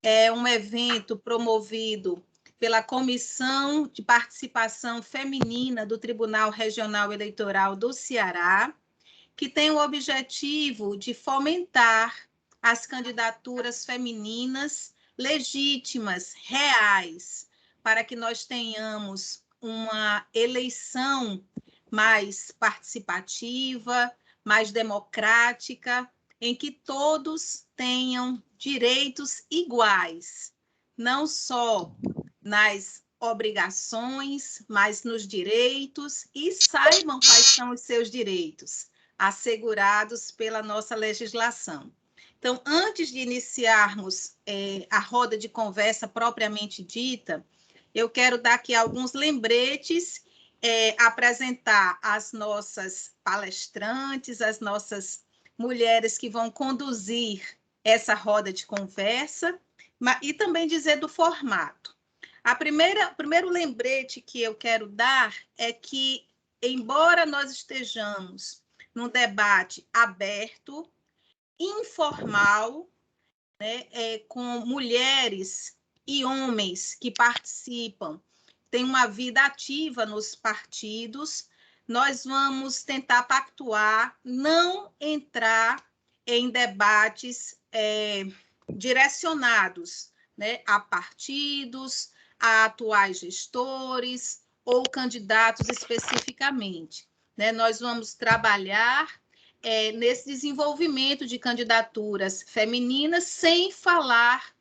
é um evento promovido pela Comissão de Participação Feminina do Tribunal Regional Eleitoral do Ceará, que tem o objetivo de fomentar as candidaturas femininas legítimas, reais, para que nós tenhamos uma eleição mais participativa, mais democrática, em que todos tenham direitos iguais, não só nas obrigações, mas nos direitos, e saibam quais são os seus direitos, assegurados pela nossa legislação. Então, antes de iniciarmos a roda de conversa propriamente dita, eu quero dar aqui alguns lembretes, apresentar as nossas palestrantes, as nossas mulheres que vão conduzir essa roda de conversa, e também dizer do formato. O primeiro lembrete que eu quero dar é que, embora nós estejamos num debate aberto, informal, né, com mulheres e homens que participam, têm uma vida ativa nos partidos, nós vamos tentar pactuar, não entrar em debates direcionados, né, a partidos, a atuais gestores ou candidatos especificamente, né? Nós vamos trabalhar nesse desenvolvimento de candidaturas femininas, sem falar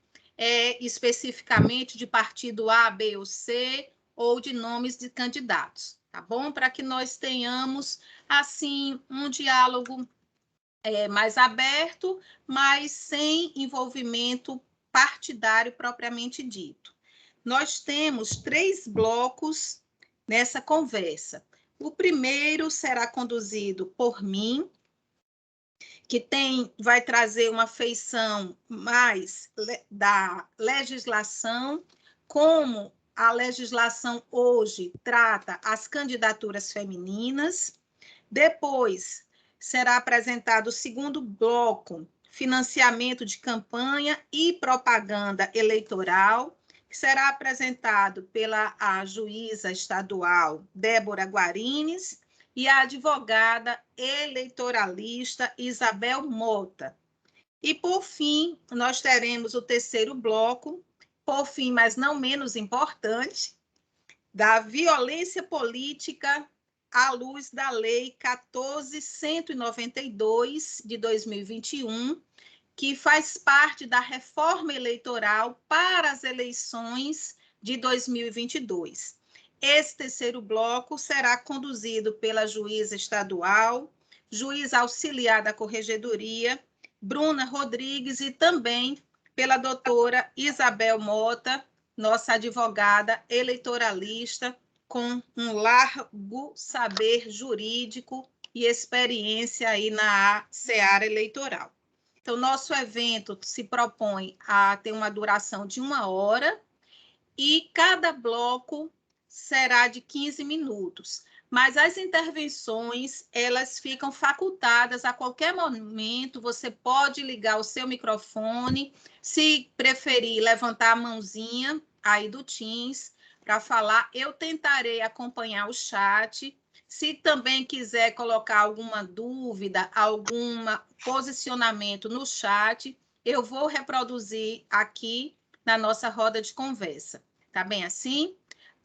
especificamente de partido A, B ou C, ou de nomes de candidatos, tá bom? Para que nós tenhamos, assim, um diálogo mais aberto, mas sem envolvimento partidário propriamente dito. Nós temos 3 blocos nessa conversa. O primeiro será conduzido por mim, que vai trazer uma feição mais da legislação, como a legislação hoje trata as candidaturas femininas. Depois será apresentado o segundo bloco, financiamento de campanha e propaganda eleitoral, que será apresentado pela juíza estadual Débora Guarines e a advogada eleitoralista Isabel Mota. E, por fim, nós teremos o terceiro bloco, por fim, mas não menos importante, da violência política à luz da Lei 14.192, de 2021, que faz parte da reforma eleitoral para as eleições de 2022. Esse terceiro bloco será conduzido pela juíza estadual, juiz auxiliar da Corregedoria, Bruna Rodrigues, e também pela doutora Isabel Mota, nossa advogada eleitoralista, com um largo saber jurídico e experiência aí na seara eleitoral. Então, nosso evento se propõe a ter uma duração de 1 hora e cada bloco será de 15 minutos. Mas as intervenções, elas ficam facultadas a qualquer momento, você pode ligar o seu microfone, se preferir levantar a mãozinha aí do Teams para falar, eu tentarei acompanhar o chat. Se também quiser colocar alguma dúvida, algum posicionamento no chat, eu vou reproduzir aqui na nossa roda de conversa. Tá bem assim?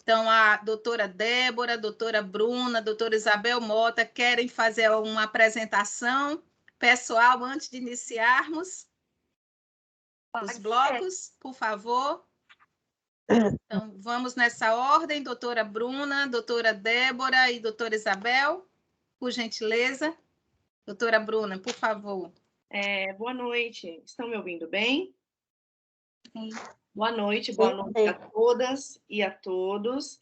Então, a doutora Débora, a doutora Bruna, a doutora Isabel Mota querem fazer uma apresentação pessoal antes de iniciarmos os blocos, por favor. Então, vamos nessa ordem, doutora Bruna, doutora Débora e doutora Isabel, por gentileza. Doutora Bruna, por favor. Boa noite, estão me ouvindo bem? Sim. Boa noite a todas e a todos.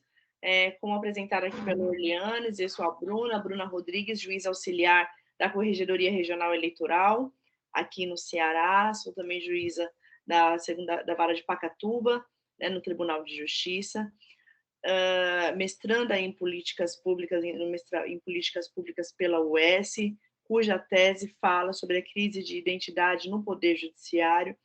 Como apresentada aqui pela Orlianes, eu sou a Bruna Rodrigues, juiz auxiliar da Corregedoria Regional Eleitoral, aqui no Ceará, sou também juíza da Vara de Pacatuba, né, no Tribunal de Justiça, mestranda em políticas públicas pela UES, cuja tese fala sobre a crise de identidade no Poder Judiciário,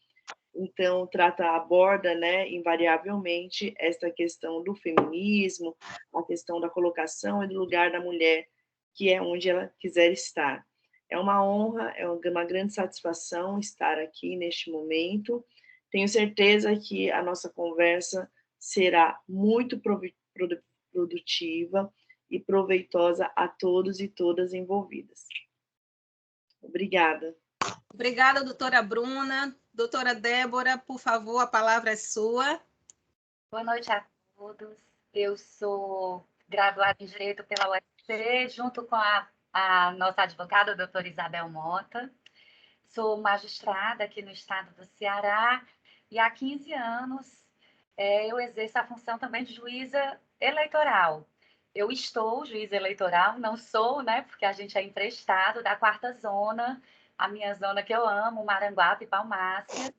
então aborda, né, invariavelmente esta questão do feminismo, a questão da colocação e do lugar da mulher, que é onde ela quiser estar. É uma honra, é uma grande satisfação estar aqui neste momento. Tenho certeza que a nossa conversa será muito produtiva e proveitosa a todos e todas envolvidas. Obrigada. Obrigada, doutora Bruna. Doutora Débora, por favor, a palavra é sua. Boa noite a todos. Eu sou graduada em Direito pela UFC, junto com a nossa advogada, a doutora Isabel Mota. Sou magistrada aqui no estado do Ceará e há 15 anos eu exerço a função também de juíza eleitoral. Eu estou juíza eleitoral, não sou, né, porque a gente é emprestado da 4ª Zona, a minha zona que eu amo, Maranguape e Palmácia.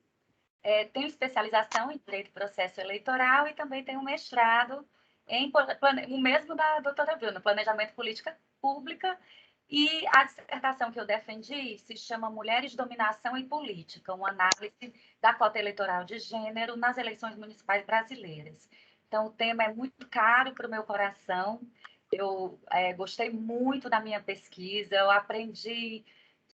Tenho especialização em Direito e Processo Eleitoral e também tenho um mestrado o mesmo da doutora Bruna, Planejamento Política Pública, e a dissertação que eu defendi se chama Mulheres, Dominação e Política, uma análise da cota eleitoral de gênero nas eleições municipais brasileiras. Então, o tema é muito caro para o meu coração, eu gostei muito da minha pesquisa, eu aprendi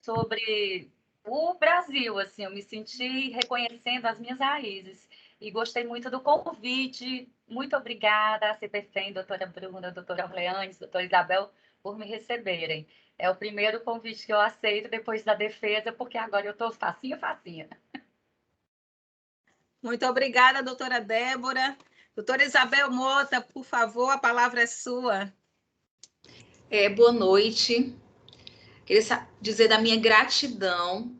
sobre o Brasil, assim, eu me senti reconhecendo as minhas raízes e gostei muito do convite. Muito obrigada, CPFEM, doutora Bruna, doutora Orleanes, doutora Isabel, por me receberem. É o primeiro convite que eu aceito depois da defesa, porque agora eu estou facinha. Muito obrigada, doutora Débora. Doutora Isabel Mota, por favor, a palavra é sua. Boa noite. Queria dizer da minha gratidão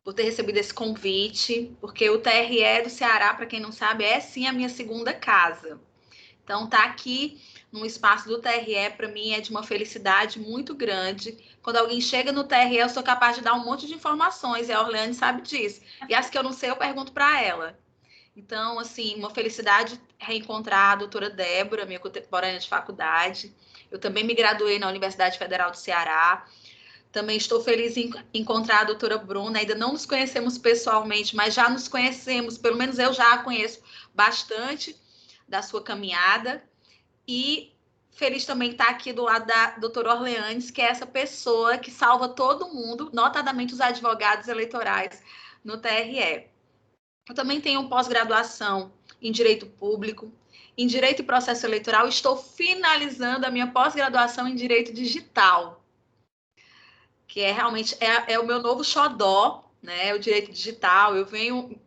por ter recebido esse convite, porque o TRE do Ceará, para quem não sabe, é sim a minha segunda casa. Então, estar aqui no espaço do TRE, para mim, é de uma felicidade muito grande. Quando alguém chega no TRE, eu sou capaz de dar um monte de informações, e a Orleane sabe disso. E as que eu não sei, eu pergunto para ela. Então, assim, uma felicidade reencontrar a doutora Débora, minha contemporânea de faculdade. Eu também me graduei na Universidade Federal do Ceará. Também estou feliz em encontrar a doutora Bruna. Ainda não nos conhecemos pessoalmente, mas já nos conhecemos, pelo menos eu já a conheço bastante da sua caminhada. E feliz também estar aqui do lado da doutora Orleanes, que é essa pessoa que salva todo mundo, notadamente os advogados eleitorais no TRE. Eu também tenho pós-graduação em Direito Público, em Direito e Processo Eleitoral. Estou finalizando a minha pós-graduação em Direito Digital, que é realmente o meu novo xodó, né? O direito digital. Eu venho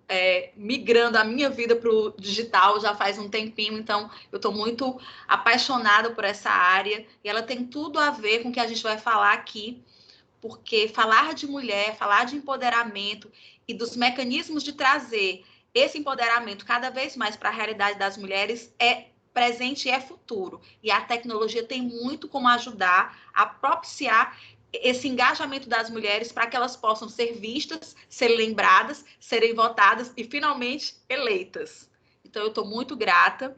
migrando a minha vida para o digital já faz um tempinho, então eu estou muito apaixonada por essa área e ela tem tudo a ver com o que a gente vai falar aqui, porque falar de mulher, falar de empoderamento e dos mecanismos de trazer esse empoderamento cada vez mais para a realidade das mulheres é presente e é futuro. E a tecnologia tem muito como ajudar a propiciar esse engajamento das mulheres para que elas possam ser vistas, serem lembradas, serem votadas e finalmente eleitas. Então eu estou muito grata.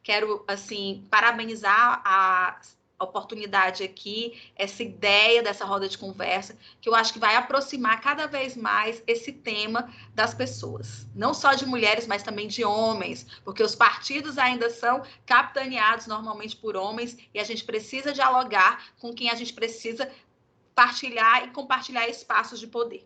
Quero assim parabenizar a oportunidade aqui, essa ideia dessa roda de conversa, que eu acho que vai aproximar cada vez mais esse tema das pessoas, não só de mulheres, mas também de homens, porque os partidos ainda são capitaneados normalmente por homens e a gente precisa dialogar com quem a gente precisa partilhar e compartilhar espaços de poder.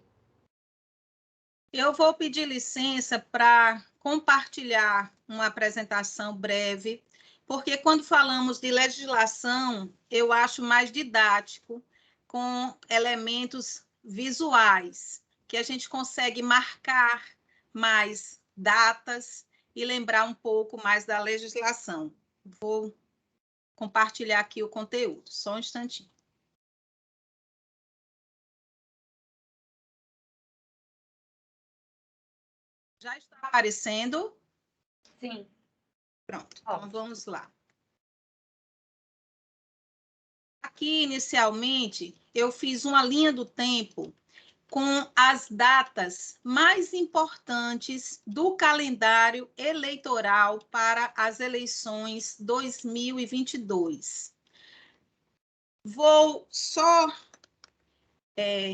Eu vou pedir licença para compartilhar uma apresentação breve, porque quando falamos de legislação, eu acho mais didático, com elementos visuais, que a gente consegue marcar mais datas e lembrar um pouco mais da legislação. Vou compartilhar aqui o conteúdo, só um instantinho. Já está aparecendo? Sim. Pronto, então vamos lá. Aqui, inicialmente, eu fiz uma linha do tempo com as datas mais importantes do calendário eleitoral para as eleições 2022. Vou só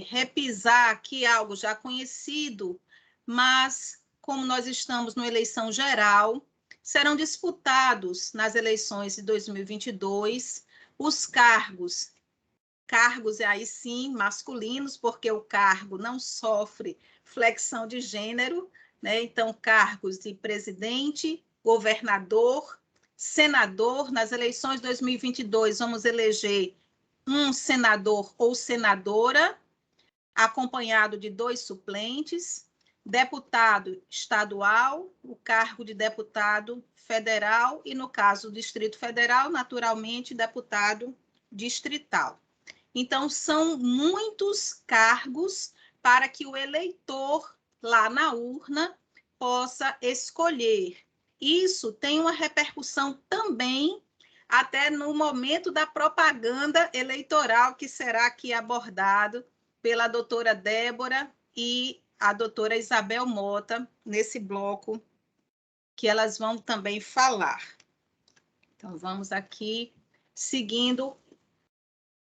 repisar aqui algo já conhecido, mas, como nós estamos numa eleição geral, serão disputados nas eleições de 2022 os cargos aí sim masculinos, porque o cargo não sofre flexão de gênero, né? Então, cargos de presidente, governador, senador. Nas eleições de 2022, vamos eleger um senador ou senadora, acompanhado de 2 suplentes, deputado estadual, o cargo de deputado federal e, no caso do Distrito Federal, naturalmente, deputado distrital. Então, são muitos cargos para que o eleitor, lá na urna, possa escolher. Isso tem uma repercussão também até no momento da propaganda eleitoral, que será aqui abordado pela doutora Débora e a doutora Isabel Mota, nesse bloco, que elas vão também falar. Então, vamos aqui, seguindo.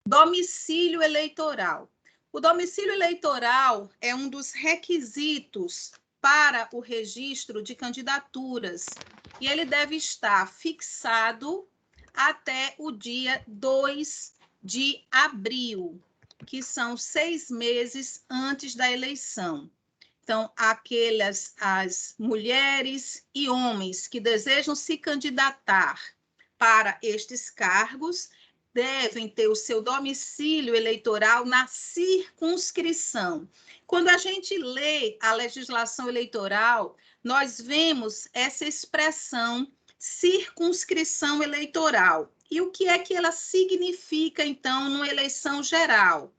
Domicílio eleitoral. O domicílio eleitoral é um dos requisitos para o registro de candidaturas e ele deve estar fixado até o dia 2 de abril, que são 6 meses antes da eleição. Então, as mulheres e homens que desejam se candidatar para estes cargos devem ter o seu domicílio eleitoral na circunscrição. Quando a gente lê a legislação eleitoral, nós vemos essa expressão circunscrição eleitoral. E o que é que ela significa, então, numa eleição geral?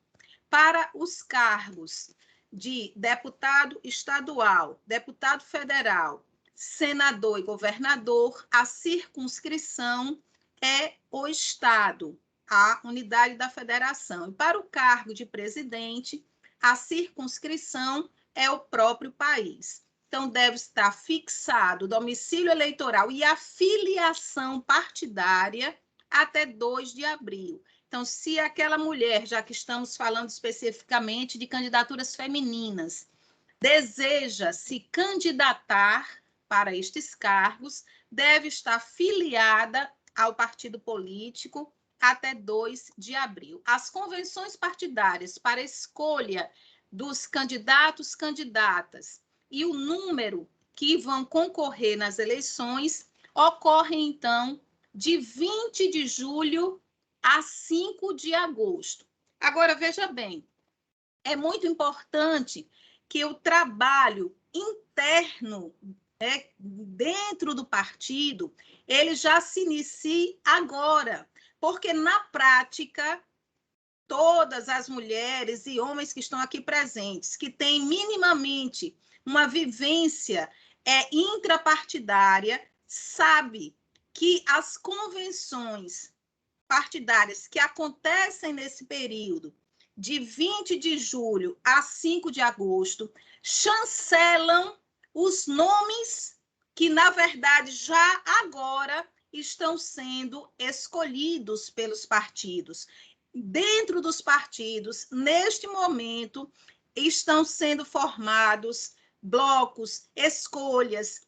Para os cargos de deputado estadual, deputado federal, senador e governador, a circunscrição é o Estado, a unidade da federação. E para o cargo de presidente, a circunscrição é o próprio país. Então, deve estar fixado o domicílio eleitoral e a filiação partidária até 2 de abril. Então, se aquela mulher, já que estamos falando especificamente de candidaturas femininas, deseja se candidatar para estes cargos, deve estar filiada ao partido político até 2 de abril. As convenções partidárias para escolha dos candidatos, candidatas e o número que vão concorrer nas eleições ocorrem, então, de 20 de julho a 5 de agosto. Agora, veja bem, é muito importante que o trabalho interno, dentro do partido, ele já se inicie agora, porque na prática, todas as mulheres e homens que estão aqui presentes, que têm minimamente uma vivência intrapartidária, sabe que as convenções partidárias que acontecem nesse período, de 20 de julho a 5 de agosto, chancelam os nomes que, na verdade, já agora estão sendo escolhidos pelos partidos. Dentro dos partidos, neste momento, estão sendo formados blocos, escolhas,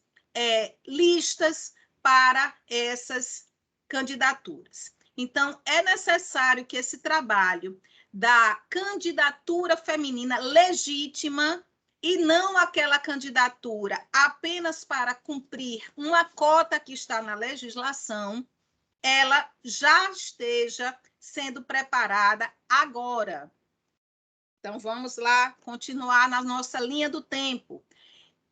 listas para essas candidaturas. Então, é necessário que esse trabalho da candidatura feminina legítima e não aquela candidatura apenas para cumprir uma cota que está na legislação, ela já esteja sendo preparada agora. Então, vamos lá continuar na nossa linha do tempo.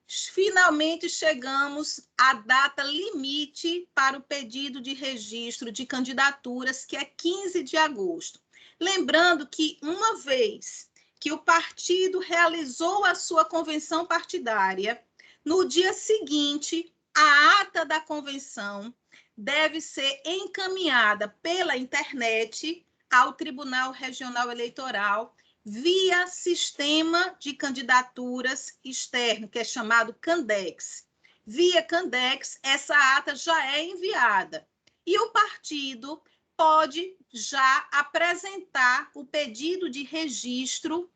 Finalmente chegamos à data limite para o pedido de registro de candidaturas, que é 15 de agosto. Lembrando que, uma vez que o partido realizou a sua convenção partidária, no dia seguinte, a ata da convenção deve ser encaminhada pela internet ao Tribunal Regional Eleitoral via sistema de candidaturas externo, que é chamado Candex. Via Candex, essa ata já é enviada e o partido pode já apresentar o pedido de registro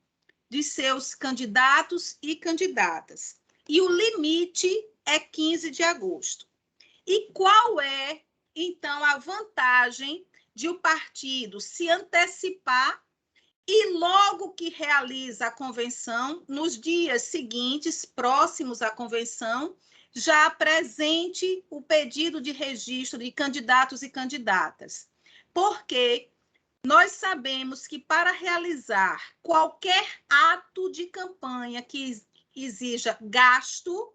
de seus candidatos e candidatas. e o limite é 15 de agosto. E qual é, então, a vantagem de o partido se antecipar e logo que realiza a convenção, nos dias seguintes, próximos à convenção, já apresente o pedido de registro de candidatos e candidatas? Porque nós sabemos que para realizar qualquer ato de campanha que exija gasto,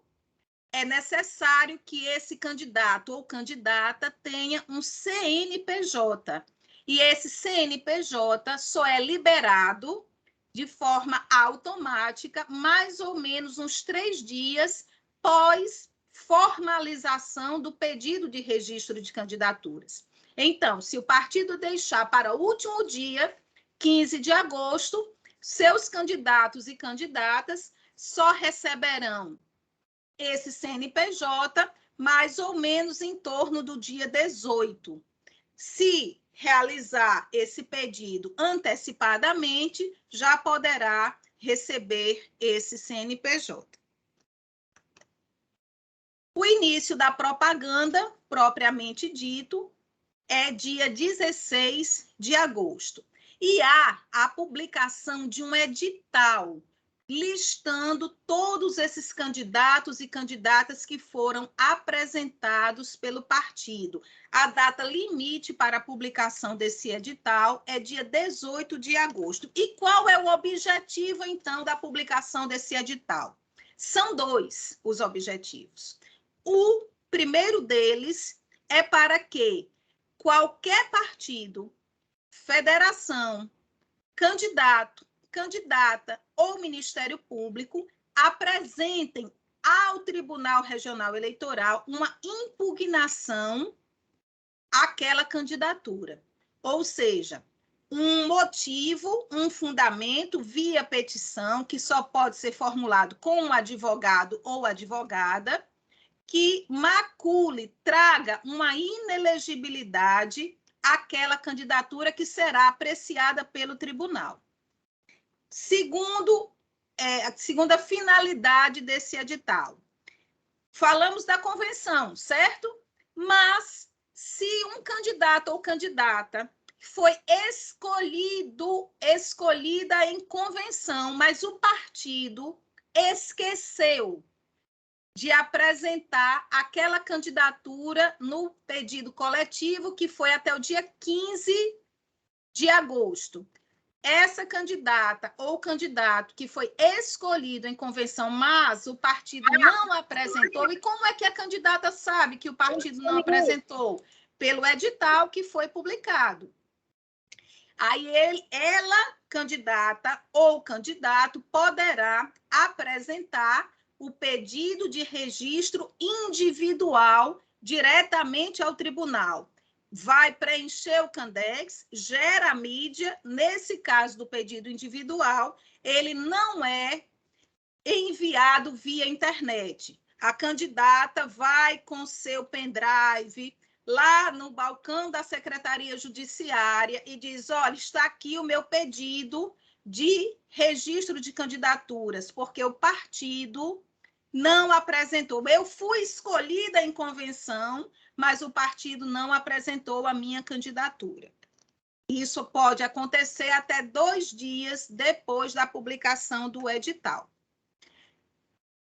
é necessário que esse candidato ou candidata tenha um CNPJ. E esse CNPJ só é liberado de forma automática, mais ou menos uns 3 dias pós formalização do pedido de registro de candidaturas. Então, se o partido deixar para o último dia, 15 de agosto, seus candidatos e candidatas só receberão esse CNPJ mais ou menos em torno do dia 18. Se realizar esse pedido antecipadamente, já poderá receber esse CNPJ. O início da propaganda, propriamente dito, é dia 16 de agosto. E há a publicação de um edital listando todos esses candidatos e candidatas que foram apresentados pelo partido. A data limite para a publicação desse edital é dia 18 de agosto. E qual é o objetivo, então, da publicação desse edital? São 2 os objetivos. O primeiro deles é para que qualquer partido, federação, candidato, candidata ou Ministério Público apresentem ao Tribunal Regional Eleitoral uma impugnação àquela candidatura. Ou seja, um motivo, um fundamento via petição, que só pode ser formulado com um advogado ou advogada, que macule, traga uma inelegibilidade àquela candidatura que será apreciada pelo tribunal. Segunda finalidade desse edital. Falamos da convenção, certo? Mas se um candidato ou candidata foi escolhida em convenção, mas o partido esqueceu de apresentar aquela candidatura no pedido coletivo, que foi até o dia 15 de agosto. Essa candidata ou candidato que foi escolhido em convenção, mas o partido não apresentou, e como é que a candidata sabe que o partido não apresentou? Pelo edital que foi publicado. Aí ela, candidata ou candidato, poderá apresentar o pedido de registro individual diretamente ao tribunal. Vai preencher o Candex, gera a mídia. Nesse caso do pedido individual, ele não é enviado via internet. A candidata vai com seu pendrive lá no balcão da Secretaria Judiciária e diz: olha, está aqui o meu pedido de registro de candidaturas, porque o partido não apresentou. Eu fui escolhida em convenção, mas o partido não apresentou a minha candidatura. Isso pode acontecer até 2 dias depois da publicação do edital.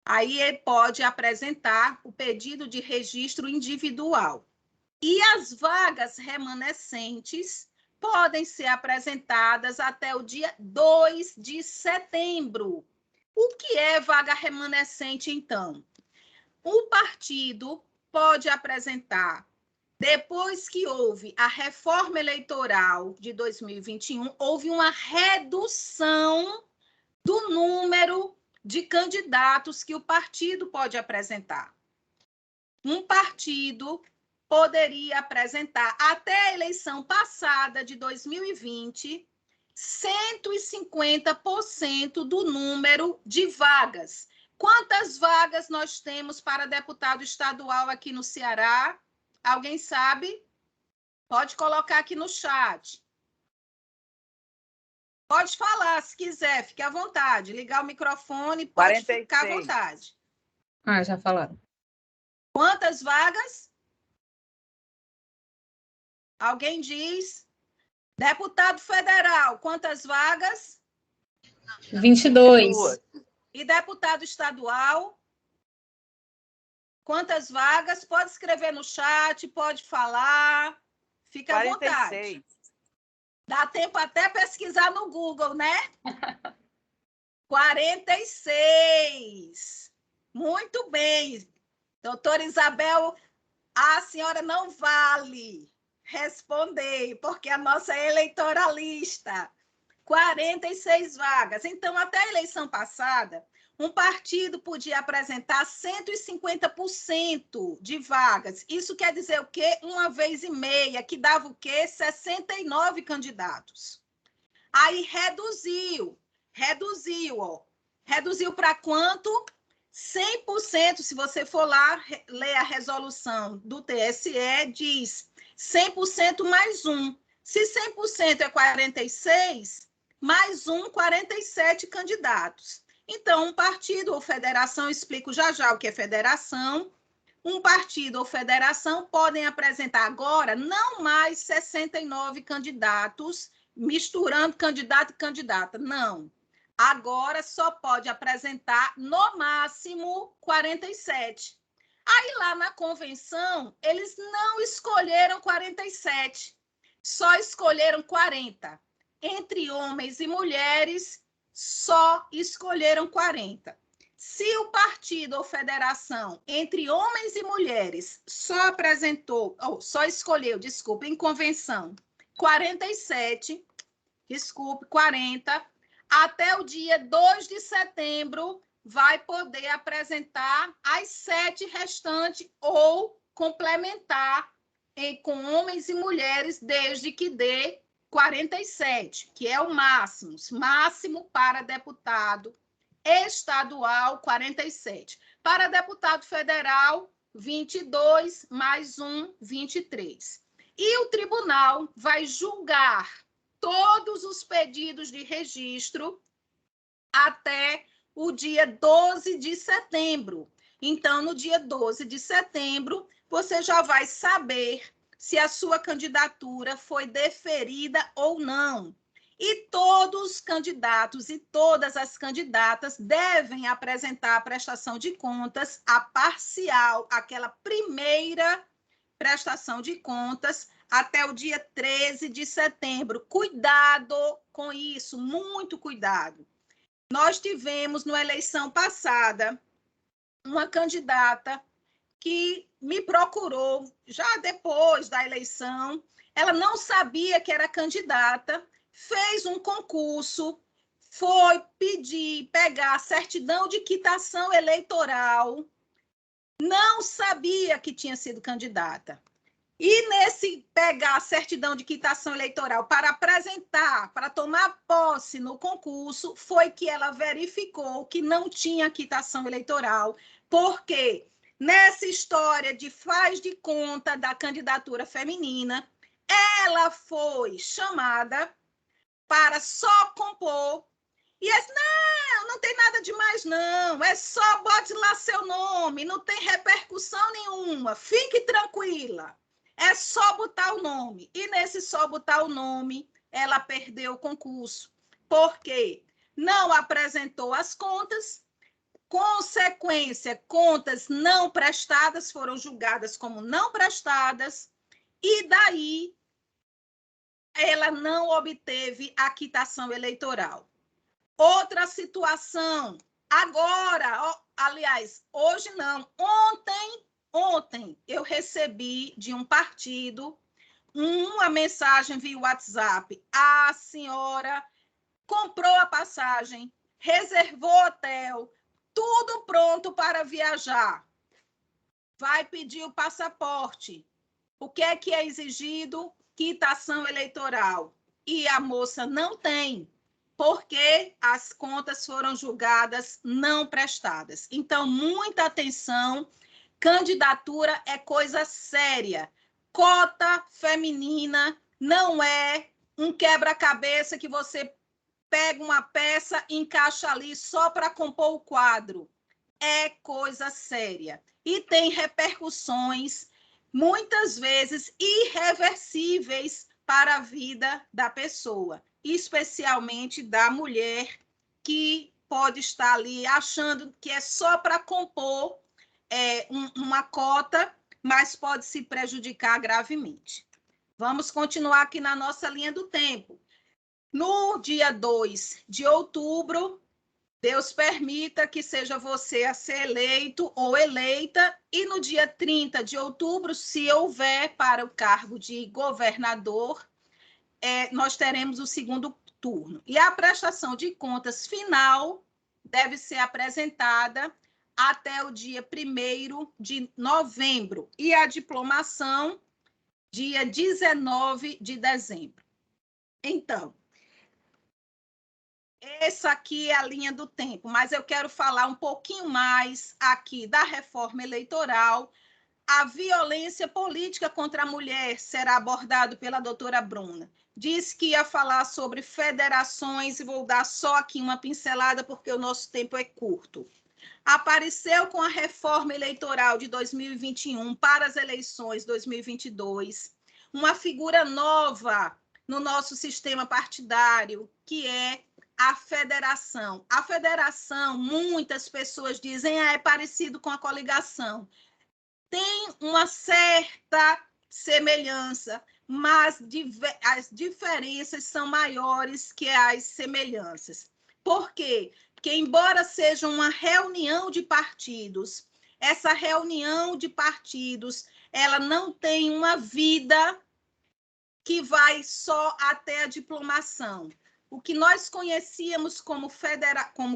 Aí ele pode apresentar o pedido de registro individual. E as vagas remanescentes podem ser apresentadas até o dia 2 de setembro. O que é vaga remanescente, então? O partido pode apresentar, depois que houve a reforma eleitoral de 2021, houve uma redução do número de candidatos que o partido pode apresentar. Um partido poderia apresentar, até a eleição passada de 2020, 150% do número de vagas. Quantas vagas nós temos para deputado estadual aqui no Ceará? Alguém sabe? Pode colocar aqui no chat. Pode falar, se quiser, fique à vontade. Ligar o microfone, pode 46. ficar à vontade. Ah, já falaram. Quantas vagas? Alguém diz? Deputado federal, quantas vagas? 22. E deputado estadual? Quantas vagas? Pode escrever no chat, pode falar. Fica à vontade. Dá tempo até pesquisar no Google, né? 46. Muito bem. Doutora Isabel, a senhora não vale responder, porque a nossa é eleitoralista. 46 vagas. Então, até a eleição passada, um partido podia apresentar 150% de vagas. Isso quer dizer o quê? Uma vez e meia, que dava o quê? 69 candidatos. Aí reduziu, ó. Reduziu para quanto? 100%, se você for lá ler a resolução do TSE, diz 100% mais um. Se 100% é 46, mais um, 47 candidatos. Então, um partido ou federação, explico já já o que é federação, um partido ou federação podem apresentar agora não mais 69 candidatos, misturando candidato e candidata, não. Agora só pode apresentar, no máximo, 47. Aí, lá na convenção, eles não escolheram 47, só escolheram 40. Entre homens e mulheres, só escolheram 40. Se o partido ou federação, entre homens e mulheres, só escolheu, em convenção, 47, 40, até o dia 2 de setembro, vai poder apresentar as 7 restantes ou complementar com homens e mulheres, desde que dê 47, que é o máximo para deputado estadual, 47. Para deputado federal, 22, mais um, 23. E o tribunal vai julgar todos os pedidos de registro até o dia 12 de setembro. Então, no dia 12 de setembro, você já vai saber se a sua candidatura foi deferida ou não. E todos os candidatos e todas as candidatas devem apresentar a prestação de contas, a parcial, aquela primeira prestação de contas, até o dia 13 de setembro. Cuidado com isso, muito cuidado. Nós tivemos, na eleição passada, uma candidata que me procurou, já depois da eleição, ela não sabia que era candidata, fez um concurso, foi pegar a certidão de quitação eleitoral, não sabia que tinha sido candidata. E nesse pegar a certidão de quitação eleitoral para apresentar, para tomar posse no concurso, foi que ela verificou que não tinha quitação eleitoral, porque nessa história de faz de conta da candidatura feminina, ela foi chamada para só compor. E disse, não tem nada demais, não. É só bote lá seu nome, não tem repercussão nenhuma. Fique tranquila. É só botar o nome. E nesse só botar o nome, ela perdeu o concurso. Por quê? Não apresentou as contas. Consequência, contas não prestadas foram julgadas como não prestadas. E daí, ela não obteve a quitação eleitoral. Outra situação, agora, aliás, hoje não, ontem eu recebi de um partido uma mensagem via WhatsApp. A senhora comprou a passagem, reservou hotel, tudo pronto para viajar. Vai pedir o passaporte. O que é exigido? Quitação eleitoral. E a moça não tem, porque as contas foram julgadas não prestadas. Então, muita atenção, candidatura é coisa séria. Cota feminina não é um quebra-cabeça que você pega uma peça e encaixa ali só para compor o quadro. é coisa séria e tem repercussões, muitas vezes, irreversíveis para a vida da pessoa, especialmente da mulher, que pode estar ali achando que é só para compor uma cota, mas pode se prejudicar gravemente. Vamos continuar aqui na nossa linha do tempo. No dia 2 de outubro, Deus permita que seja você a ser eleito ou eleita, e no dia 30 de outubro, se houver para o cargo de governador, nós teremos o segundo turno. E a prestação de contas final deve ser apresentada até o dia 1º de novembro, e a diplomação, dia 19 de dezembro. Então, essa aqui é a linha do tempo, mas eu quero falar um pouquinho mais aqui da reforma eleitoral. A violência política contra a mulher será abordado pela doutora Bruna. Disse que ia falar sobre federações, e vou dar só aqui uma pincelada, porque o nosso tempo é curto. Apareceu com a reforma eleitoral de 2021 para as eleições 2022, uma figura nova no nosso sistema partidário, que é a federação. A federação, muitas pessoas dizem, é parecido com a coligação. Tem uma certa semelhança, mas as diferenças são maiores que as semelhanças. Por quê? Porque, embora seja uma reunião de partidos, essa reunião de partidos, ela não tem uma vida que vai só até a diplomação. O que nós conhecíamos como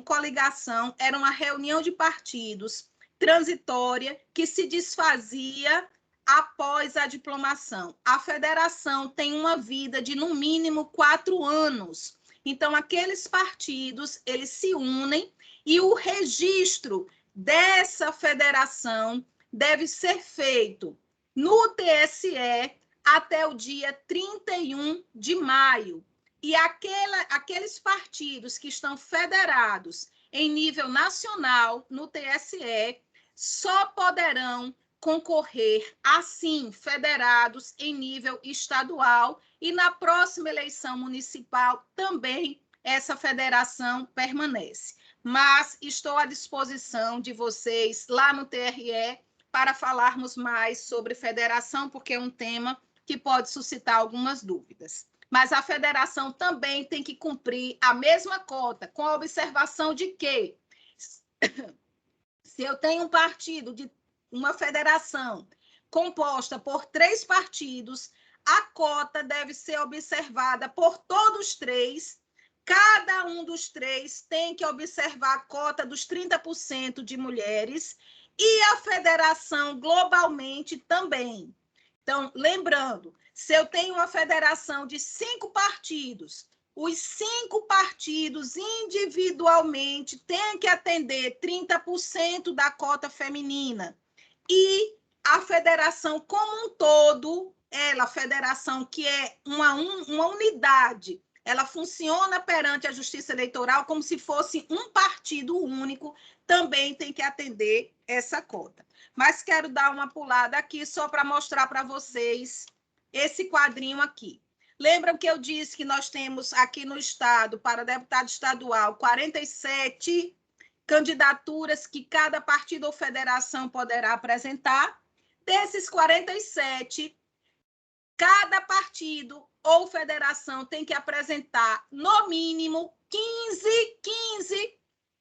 coligação era uma reunião de partidos transitória que se desfazia após a diplomação. A federação tem uma vida de, no mínimo, 4 anos. Então, aqueles partidos, eles se unem, e o registro dessa federação deve ser feito no TSE até o dia 31 de maio. E aqueles partidos que estão federados em nível nacional no TSE só poderão concorrer, assim, federados em nível estadual, e na próxima eleição municipal também essa federação permanece. Mas estou à disposição de vocês lá no TRE para falarmos mais sobre federação, porque é um tema que pode suscitar algumas dúvidas. Mas a federação também tem que cumprir a mesma cota, com a observação de que, se eu tenho um partido, uma federação composta por 3 partidos, a cota deve ser observada por todos os 3. Cada um dos 3 tem que observar a cota dos 30% de mulheres, e a federação globalmente também. Então, lembrando, se eu tenho uma federação de 5 partidos, os 5 partidos individualmente têm que atender 30% da cota feminina. E a federação como um todo, a federação que é uma unidade, ela funciona perante a Justiça Eleitoral como se fosse um partido único, também tem que atender essa cota. Mas quero dar uma pulada aqui só para mostrar para vocês esse quadrinho aqui. Lembram que eu disse que nós temos aqui no estado, para deputado estadual, 47 candidaturas que cada partido ou federação poderá apresentar? Desses 47, cada partido ou federação tem que apresentar, no mínimo, 15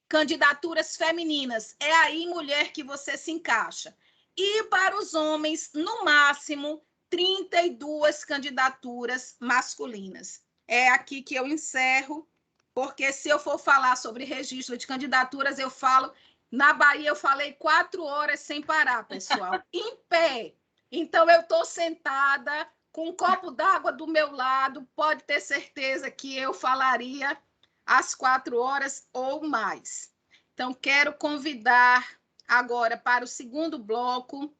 candidaturas femininas. É aí, mulher, que você se encaixa. E para os homens, no máximo, 32 candidaturas masculinas. É aqui que eu encerro, porque se eu for falar sobre registro de candidaturas, eu falo... Na Bahia, eu falei 4 horas sem parar, pessoal, em pé. Então, eu estou sentada com um copo d'água do meu lado, pode ter certeza que eu falaria às 4 horas ou mais. Então, quero convidar agora para o segundo bloco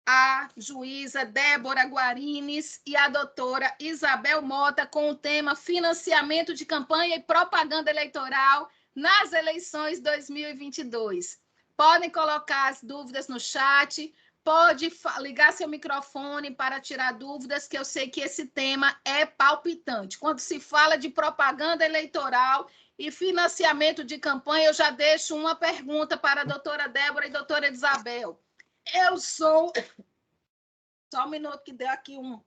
a juíza Débora Guarines e a doutora Isabel Mota, com o tema financiamento de campanha e propaganda eleitoral nas eleições 2022. Podem colocar as dúvidas no chat, pode ligar seu microfone para tirar dúvidas, que eu sei que esse tema é palpitante. Quando se fala de propaganda eleitoral e financiamento de campanha, eu já deixo uma pergunta para a doutora Débora e a doutora Isabel. Eu sou... Só um minuto que deu aqui um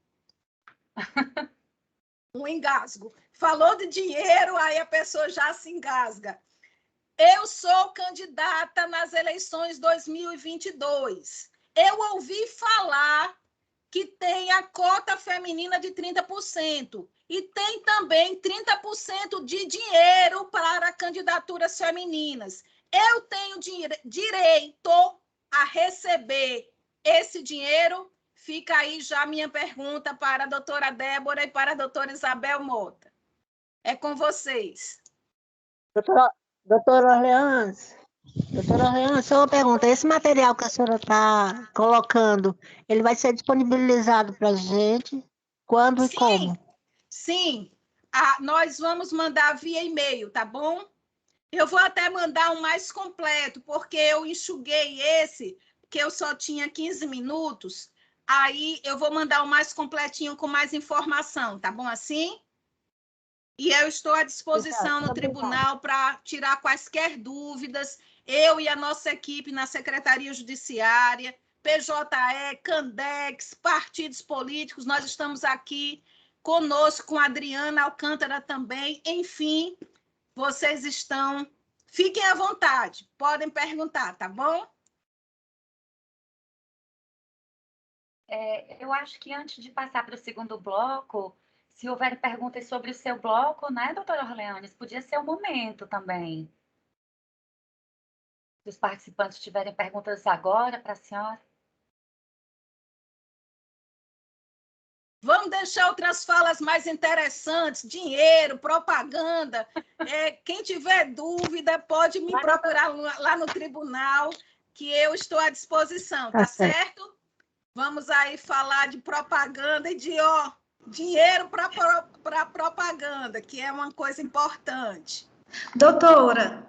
engasgo. Falou de dinheiro, aí a pessoa já se engasga. Eu sou candidata nas eleições 2022. Eu ouvi falar que tem a cota feminina de 30% e tem também 30% de dinheiro para candidaturas femininas. Eu tenho direito a receber esse dinheiro? Fica aí já a minha pergunta para a doutora Débora e para a doutora Isabel Mota. É com vocês. Doutora Orleans, só uma pergunta. Esse material que a senhora está colocando, ele vai ser disponibilizado para a gente? Quando e como? Sim. Nós vamos mandar via e-mail, tá bom? Eu vou até mandar um mais completo, porque eu enxuguei esse, que eu só tinha 15 minutos. Aí eu vou mandar um mais completinho com mais informação, tá bom assim? E eu estou à disposição no tribunal para tirar quaisquer dúvidas. Eu e a nossa equipe na Secretaria Judiciária, PJE, Candex, partidos políticos, nós estamos aqui conosco, com a Adriana Alcântara também. Enfim, vocês estão... Fiquem à vontade, podem perguntar, tá bom? Eu acho que antes de passar para o segundo bloco, se houver perguntas sobre o seu bloco, né, doutora Orleanes, podia ser o momento também. Se os participantes tiverem perguntas agora para a senhora. Vamos deixar outras falas mais interessantes, dinheiro, propaganda. Quem tiver dúvida, pode me procurar lá no tribunal, que eu estou à disposição, tá certo? Vamos aí falar de propaganda e de dinheiro para propaganda, que é uma coisa importante. Doutora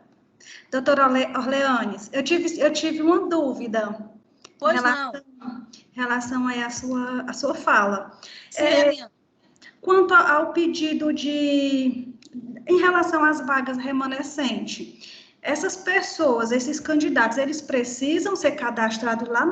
Orleanes, eu tive uma dúvida em relação aí à sua fala. Sim, quanto ao pedido em relação às vagas remanescentes, essas pessoas, esses candidatos, eles precisam ser cadastrados lá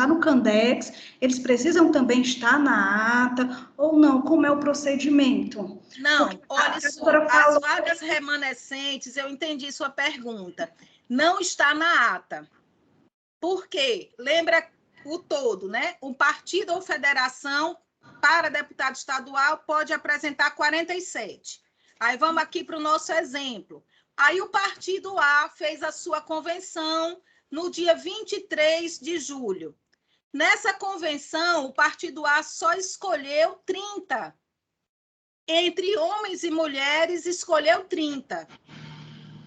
no Candex? Eles precisam também estar na ata ou não? Como é o procedimento? Não, olha só, as vagas remanescentes, eu entendi sua pergunta, não está na ata. Por quê? Lembra o todo, né? Um partido ou federação para deputado estadual pode apresentar 47. Aí vamos aqui para o nosso exemplo. Aí o partido A fez a sua convenção no dia 23 de julho. Nessa convenção, o partido A só escolheu 30. Entre homens e mulheres, escolheu 30.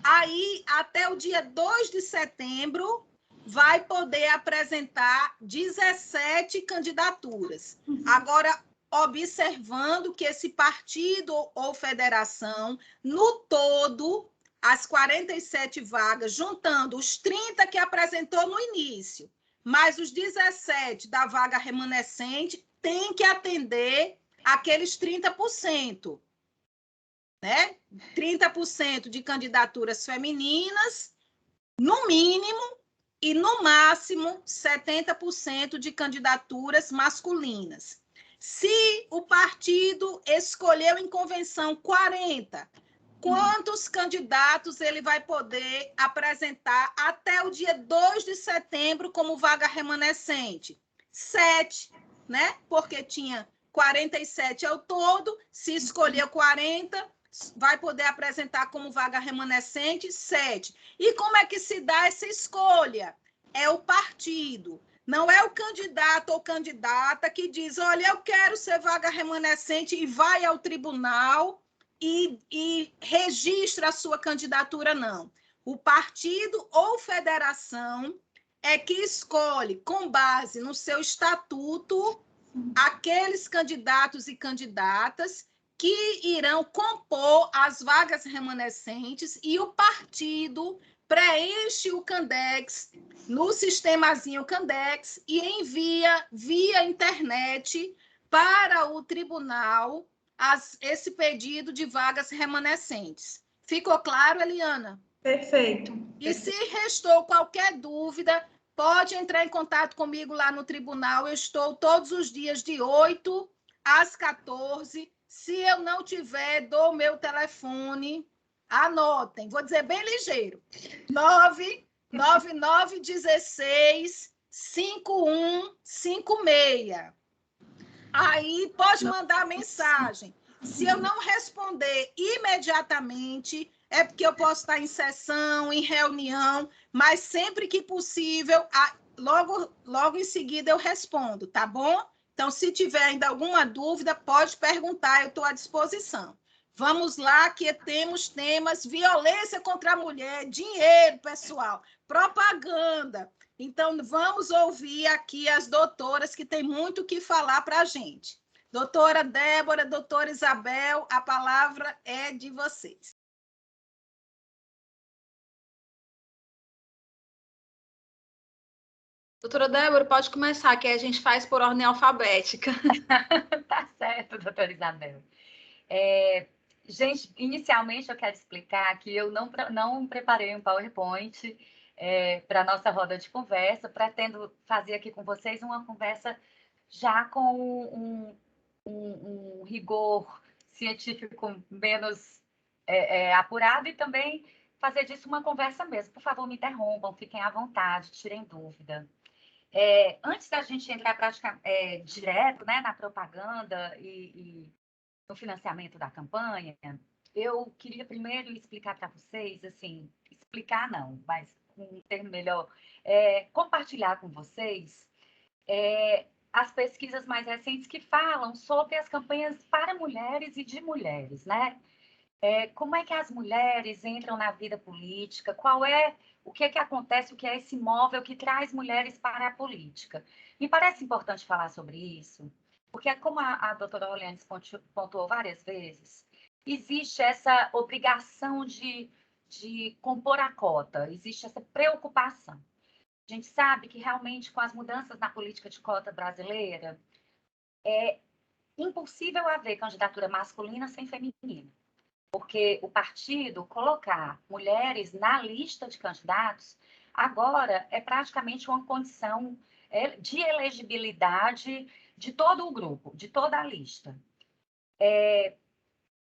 Aí, até o dia 2 de setembro, vai poder apresentar 17 candidaturas. Agora, observando que esse partido ou federação, no todo, as 47 vagas, juntando os 30 que apresentou no início, mais os 17 da vaga remanescente, tem que atender aqueles 30%, né? 30% de candidaturas femininas, no mínimo, e no máximo 70% de candidaturas masculinas. Se o partido escolheu em convenção 40, quantos candidatos ele vai poder apresentar até o dia 2 de setembro como vaga remanescente? 7, né? Porque tinha 47 ao todo, se escolheu 40, vai poder apresentar como vaga remanescente 7. E como é que se dá essa escolha? É o partido, não é o candidato ou candidata que diz, olha, eu quero ser vaga remanescente e vai ao tribunal e registra a sua candidatura, não. O partido ou federação é que escolhe, com base no seu estatuto, aqueles candidatos e candidatas que irão compor as vagas remanescentes e o partido preenche o Candex no sistemazinho Candex e envia via internet para o tribunal esse pedido de vagas remanescentes. Ficou claro, Eliana? Perfeito. E se restou qualquer dúvida, pode entrar em contato comigo lá no tribunal. Eu estou todos os dias de 8 às 14. Se eu não tiver, dou o meu telefone. Anotem, vou dizer bem ligeiro. 99916-5156. Aí pode mandar mensagem. Se eu não responder imediatamente, é porque eu posso estar em sessão, em reunião, mas sempre que possível, logo em seguida eu respondo, tá bom? Então, se tiver ainda alguma dúvida, pode perguntar, eu estou à disposição. Vamos lá, que temos temas: violência contra a mulher, dinheiro, pessoal, propaganda. Então, vamos ouvir aqui as doutoras que têm muito o que falar para a gente. Doutora Débora, doutora Isabel, a palavra é de vocês. Doutora Débora, pode começar, que a gente faz por ordem alfabética. Tá certo, doutora Isabel. Gente, inicialmente eu quero explicar que eu não preparei um PowerPoint para a nossa roda de conversa. Pretendo fazer aqui com vocês uma conversa já com um rigor científico menos apurado e também fazer disso uma conversa mesmo. Por favor, me interrompam, fiquem à vontade, tirem dúvida. Antes da gente entrar direto, né, na propaganda e no financiamento da campanha, eu queria primeiro explicar para vocês, assim, explicar não, mas um termo melhor, compartilhar com vocês as pesquisas mais recentes que falam sobre as campanhas para mulheres e de mulheres, né? Como é que as mulheres entram na vida política? O que é que acontece? O que é esse móvel que traz mulheres para a política? Me parece importante falar sobre isso, porque como a doutora Orleanes pontuou várias vezes, existe essa obrigação de compor a cota, existe essa preocupação. A gente sabe que realmente com as mudanças na política de cota brasileira, é impossível haver candidatura masculina sem feminina. Porque o partido colocar mulheres na lista de candidatos agora é praticamente uma condição de elegibilidade de todo o grupo, de toda a lista.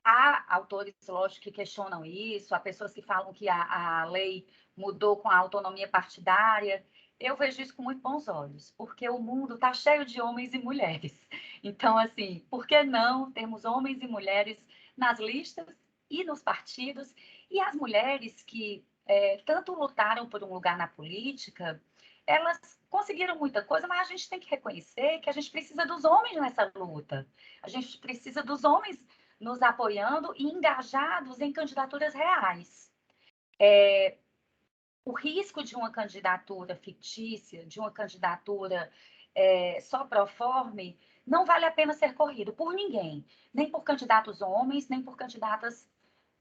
Há autores, lógico, que questionam isso, há pessoas que falam que a lei mudou com a autonomia partidária. Eu vejo isso com muito bons olhos, porque o mundo está cheio de homens e mulheres. Então, assim, por que não termos homens e mulheres nas listas e nos partidos? E as mulheres que tanto lutaram por um lugar na política, elas conseguiram muita coisa, mas a gente tem que reconhecer que a gente precisa dos homens nessa luta. A gente precisa dos homens nos apoiando e engajados em candidaturas reais. O risco de uma candidatura fictícia, de uma candidatura só proforme, não vale a pena ser corrido por ninguém, nem por candidatos homens, nem por candidatas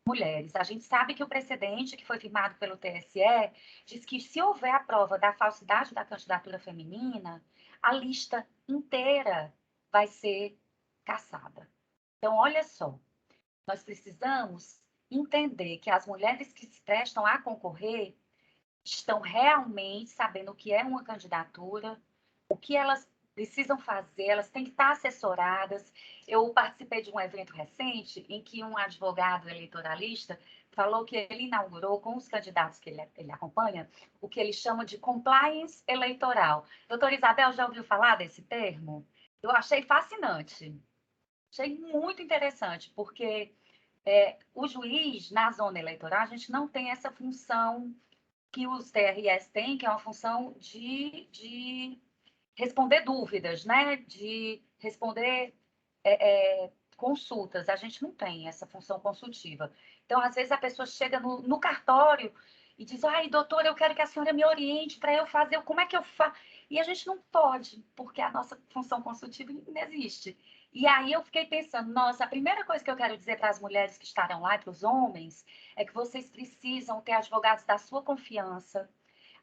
mulheres. A gente sabe que o precedente que foi firmado pelo TSE diz que se houver a prova da falsidade da candidatura feminina, a lista inteira vai ser cassada. Então, olha só, nós precisamos entender que as mulheres que se prestam a concorrer estão realmente sabendo o que é uma candidatura, o que elas precisam fazer, elas têm que estar assessoradas. Eu participei de um evento recente em que um advogado eleitoralista falou que ele inaugurou com os candidatos que ele acompanha o que ele chama de compliance eleitoral. Doutora Isabel, já ouviu falar desse termo? Eu achei fascinante. Achei muito interessante, porque o juiz, na zona eleitoral, a gente não tem essa função que os TRS têm, que é uma função de responder dúvidas, né? De responder consultas. A gente não tem essa função consultiva. Então, às vezes, a pessoa chega no cartório e diz, ai, doutora, eu quero que a senhora me oriente para eu fazer, como é que eu faço? E a gente não pode, porque a nossa função consultiva não existe. E aí eu fiquei pensando, nossa, a primeira coisa que eu quero dizer para as mulheres que estarão lá e para os homens é que vocês precisam ter advogados da sua confiança,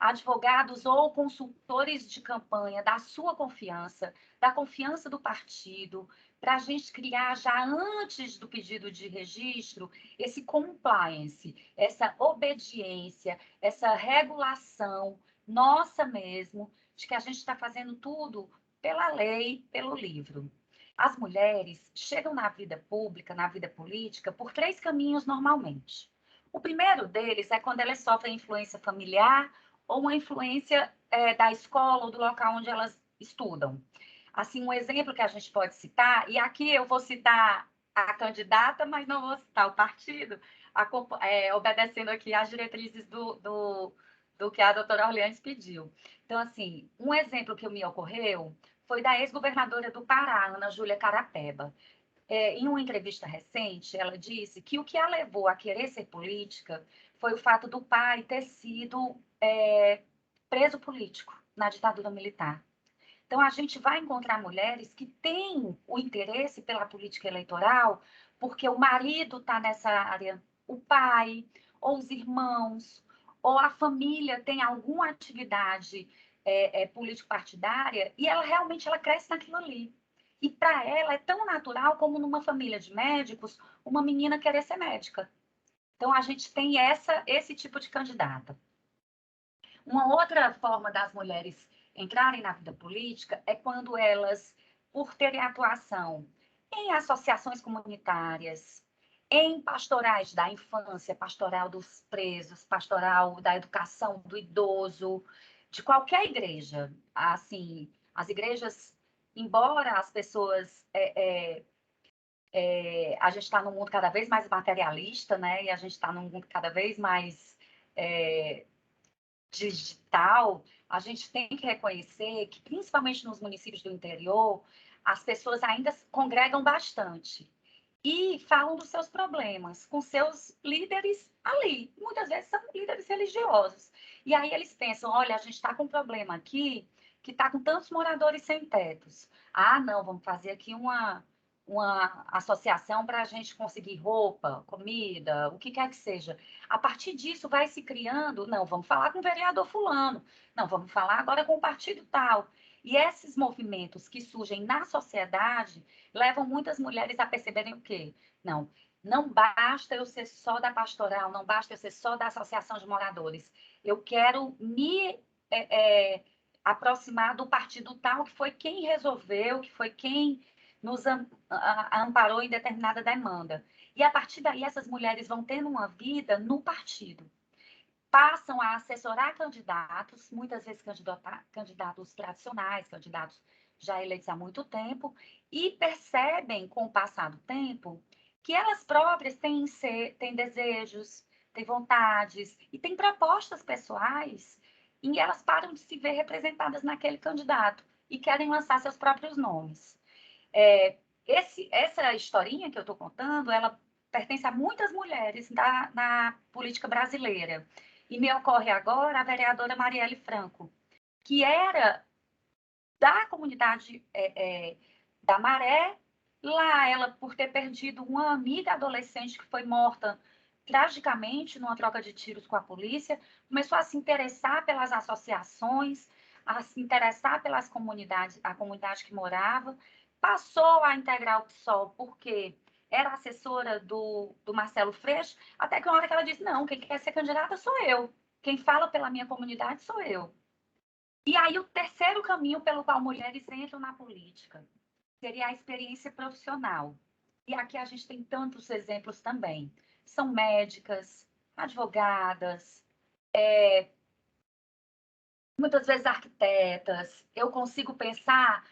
advogados ou consultores de campanha da sua confiança, da confiança do partido, para a gente criar já antes do pedido de registro esse compliance, essa obediência, essa regulação nossa mesmo, de que a gente está fazendo tudo pela lei, pelo livro. As mulheres chegam na vida pública, na vida política, por 3 caminhos normalmente. O primeiro deles é quando elas sofrem influência familiar ou uma influência da escola ou do local onde elas estudam. Assim, um exemplo que a gente pode citar, e aqui eu vou citar a candidata, mas não vou citar o partido, obedecendo aqui às diretrizes do que a doutora Orleanes pediu. Então, assim, um exemplo que me ocorreu foi da ex-governadora do Pará, Ana Júlia Carapeba. Em uma entrevista recente, ela disse que o que a levou a querer ser política foi o fato do pai ter sido preso político na ditadura militar. Então, a gente vai encontrar mulheres que têm o interesse pela política eleitoral porque o marido está nessa área, o pai, ou os irmãos, ou a família tem alguma atividade político-partidária e ela realmente cresce naquilo ali. E para ela é tão natural como numa família de médicos, uma menina querer ser médica. Então, a gente tem esse tipo de candidata. Uma outra forma das mulheres entrarem na vida política é quando elas, por terem atuação em associações comunitárias, em pastorais da infância, pastoral dos presos, pastoral da educação do idoso, de qualquer igreja. Assim, as igrejas, embora as pessoas... a gente está num mundo cada vez mais materialista, né? E a gente está num mundo cada vez mais digital, a gente tem que reconhecer que, principalmente nos municípios do interior, as pessoas ainda congregam bastante e falam dos seus problemas com seus líderes ali. Muitas vezes são líderes religiosos. E aí eles pensam, olha, a gente está com um problema aqui que está com tantos moradores sem tetos. Ah, não, vamos fazer aqui uma associação para a gente conseguir roupa, comida, o que quer que seja. A partir disso vai se criando, não, vamos falar com o vereador fulano, não, vamos falar agora com o partido tal. E esses movimentos que surgem na sociedade levam muitas mulheres a perceberem o quê? Não basta eu ser só da pastoral, não basta eu ser só da associação de moradores. Eu quero me aproximar do partido tal, que foi quem resolveu, que foi quem nos amparou em determinada demanda. E, a partir daí, essas mulheres vão tendo uma vida no partido. Passam a assessorar candidatos, muitas vezes candidatos tradicionais, candidatos já eleitos há muito tempo, e percebem, com o passar do tempo, que elas próprias têm desejos, têm vontades e têm propostas pessoais, e elas param de se ver representadas naquele candidato e querem lançar seus próprios nomes. Essa historinha que eu estou contando, ela pertence a muitas mulheres na política brasileira. E me ocorre agora a vereadora Marielle Franco, que era da comunidade da Maré. Lá, ela, por ter perdido uma amiga adolescente que foi morta tragicamente numa troca de tiros com a polícia, começou a se interessar pelas associações, a se interessar pelas comunidades, a comunidade que morava, passou a integrar o PSOL porque era assessora do Marcelo Freixo, até que uma hora que ela disse, não, quem quer ser candidata sou eu, quem fala pela minha comunidade sou eu. E aí o terceiro caminho pelo qual mulheres entram na política seria a experiência profissional. E aqui a gente tem tantos exemplos também. São médicas, advogadas, muitas vezes arquitetas. Eu consigo pensar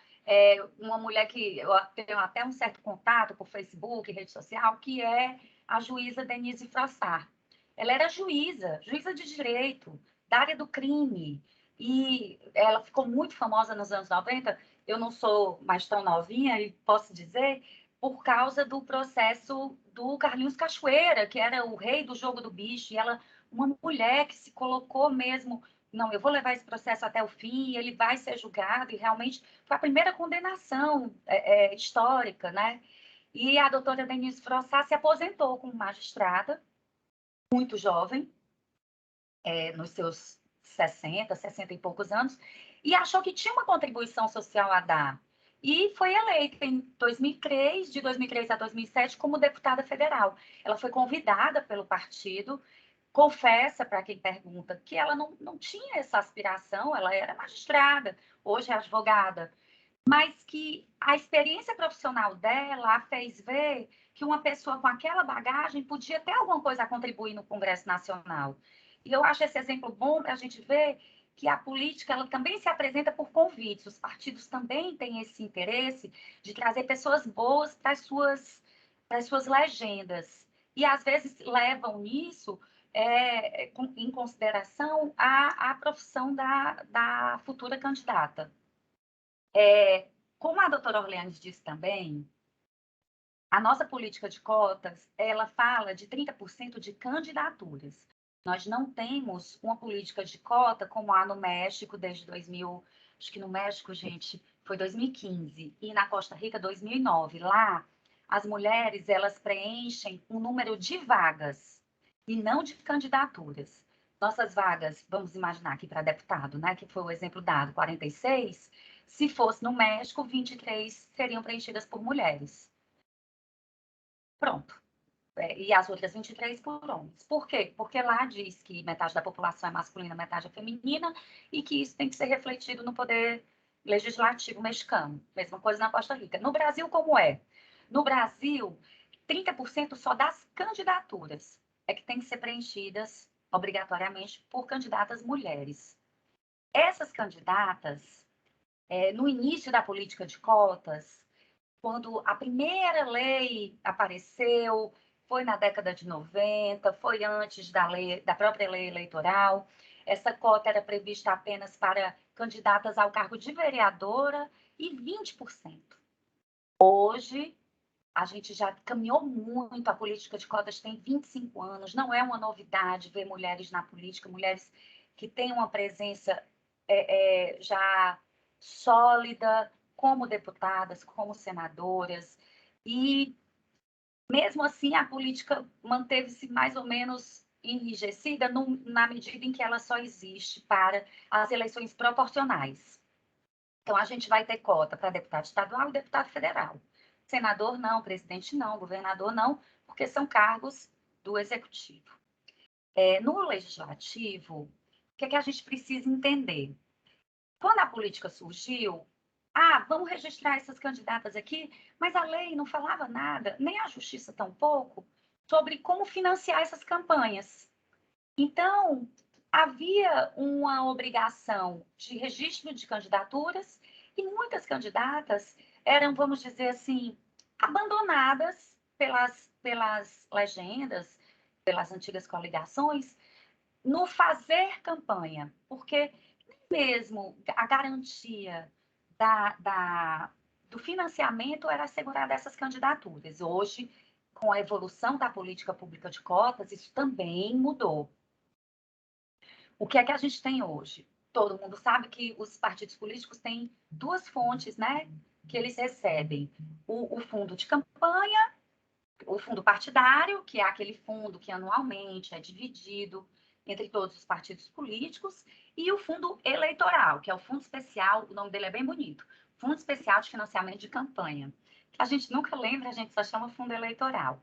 uma mulher que eu tenho até um certo contato por Facebook, rede social, que é a juíza Denise Frossard. Ela era juíza de direito, da área do crime, e ela ficou muito famosa nos anos 90. Eu não sou mais tão novinha e posso dizer, por causa do processo do Carlinhos Cachoeira, que era o rei do jogo do bicho, e ela, uma mulher que se colocou mesmo não, eu vou levar esse processo até o fim, ele vai ser julgado, e realmente foi a primeira condenação histórica, né? E a doutora Denise Frossá se aposentou como magistrada, muito jovem, nos seus 60 e poucos anos, e achou que tinha uma contribuição social a dar. E foi eleita em 2003, de 2003 a 2007, como deputada federal. Ela foi convidada pelo partido, confessa para quem pergunta que ela não tinha essa aspiração, ela era magistrada, hoje é advogada, mas que a experiência profissional dela a fez ver que uma pessoa com aquela bagagem podia ter alguma coisa a contribuir no Congresso Nacional. E eu acho esse exemplo bom para a gente ver que a política ela também se apresenta por convites. Os partidos também têm esse interesse de trazer pessoas boas para as suas legendas. E, às vezes, levam nisso em consideração a profissão da futura candidata. Como a doutora Orleanes disse também, a nossa política de cotas, ela fala de 30% de candidaturas. Nós não temos uma política de cota como há no México desde 2000, acho que no México, gente, foi 2015, e na Costa Rica, 2009. Lá, as mulheres, elas preenchem um número de vagas e não de candidaturas. Nossas vagas, vamos imaginar aqui para deputado, né, que foi o exemplo dado, 46, se fosse no México, 23 seriam preenchidas por mulheres. Pronto. E as outras 23 por homens. Por quê? Porque lá diz que metade da população é masculina, metade é feminina, e que isso tem que ser refletido no poder legislativo mexicano. Mesma coisa na Costa Rica. No Brasil, como é? No Brasil, 30% só das candidaturas é que tem que ser preenchidas obrigatoriamente por candidatas mulheres. Essas candidatas, no início da política de cotas, quando a primeira lei apareceu, foi na década de 90, foi antes da própria lei eleitoral. Essa cota era prevista apenas para candidatas ao cargo de vereadora e 20%. Hoje, a gente já caminhou muito, a política de cotas tem 25 anos, não é uma novidade ver mulheres na política, mulheres que têm uma presença já sólida, como deputadas, como senadoras, e mesmo assim a política manteve-se mais ou menos enrijecida na medida em que ela só existe para as eleições proporcionais. Então, a gente vai ter cota para deputado estadual e deputado federal. Senador não, presidente não, governador não, porque são cargos do executivo. No legislativo, o que é que a gente precisa entender? Quando a política surgiu, vamos registrar essas candidatas aqui, mas a lei não falava nada, nem a justiça tampouco, sobre como financiar essas campanhas. Então, havia uma obrigação de registro de candidaturas e muitas candidatas eram, vamos dizer assim, abandonadas pelas legendas, pelas antigas coligações, no fazer campanha, porque mesmo a garantia do financiamento era assegurada a essas candidaturas. Hoje, com a evolução da política pública de cotas, isso também mudou. O que é que a gente tem hoje? Todo mundo sabe que os partidos políticos têm duas fontes, né? Que eles recebem: o fundo de campanha, o fundo partidário, que é aquele fundo que anualmente é dividido entre todos os partidos políticos, e o fundo eleitoral, que é o fundo especial, o nome dele é bem bonito, Fundo Especial de Financiamento de Campanha. A gente nunca lembra, a gente só chama fundo eleitoral.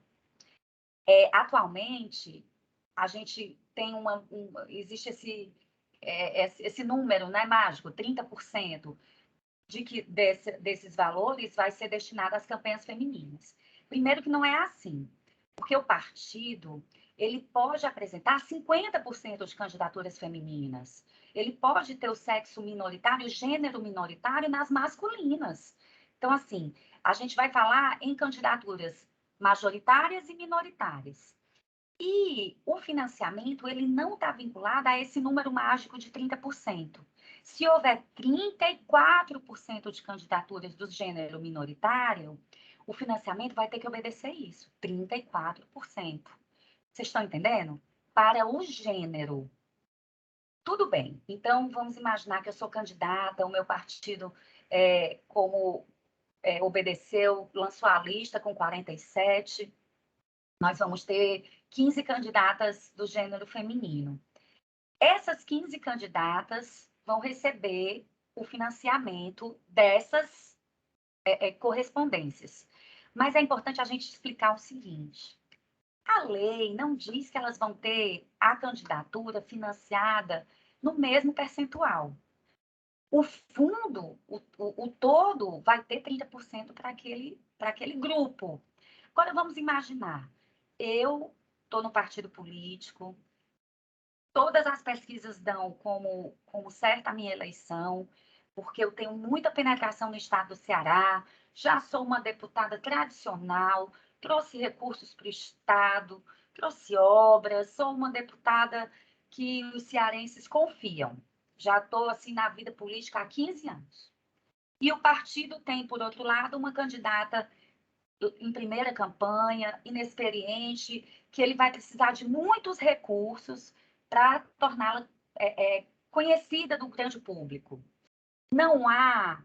Atualmente, a gente tem existe esse número, né, mágico, 30% desses valores vai ser destinado às campanhas femininas. Primeiro que não é assim, porque o partido ele pode apresentar 50% de candidaturas femininas, ele pode ter o sexo minoritário, o gênero minoritário nas masculinas. Então, assim, a gente vai falar em candidaturas majoritárias e minoritárias. E o financiamento, ele não está vinculado a esse número mágico de 30%. Se houver 34% de candidaturas do gênero minoritário, o financiamento vai ter que obedecer isso, 34%. Vocês estão entendendo? Para o gênero. Tudo bem. Então, vamos imaginar que eu sou candidata, o meu partido, como obedeceu, lançou a lista com 47. Nós vamos ter 15 candidatas do gênero feminino. Essas 15 candidatas vão receber o financiamento dessas correspondências. Mas é importante a gente explicar o seguinte: a lei não diz que elas vão ter a candidatura financiada no mesmo percentual. O fundo, o todo, vai ter 30% para aquele grupo. Agora, vamos imaginar, eu estou no partido político, todas as pesquisas dão como certa a minha eleição, porque eu tenho muita penetração no estado do Ceará, já sou uma deputada tradicional, trouxe recursos para o estado, trouxe obras, sou uma deputada que os cearenses confiam. Já estou assim na vida política há 15 anos. E o partido tem, por outro lado, uma candidata em primeira campanha, inexperiente, que ele vai precisar de muitos recursos para torná-la conhecida do grande público. Não há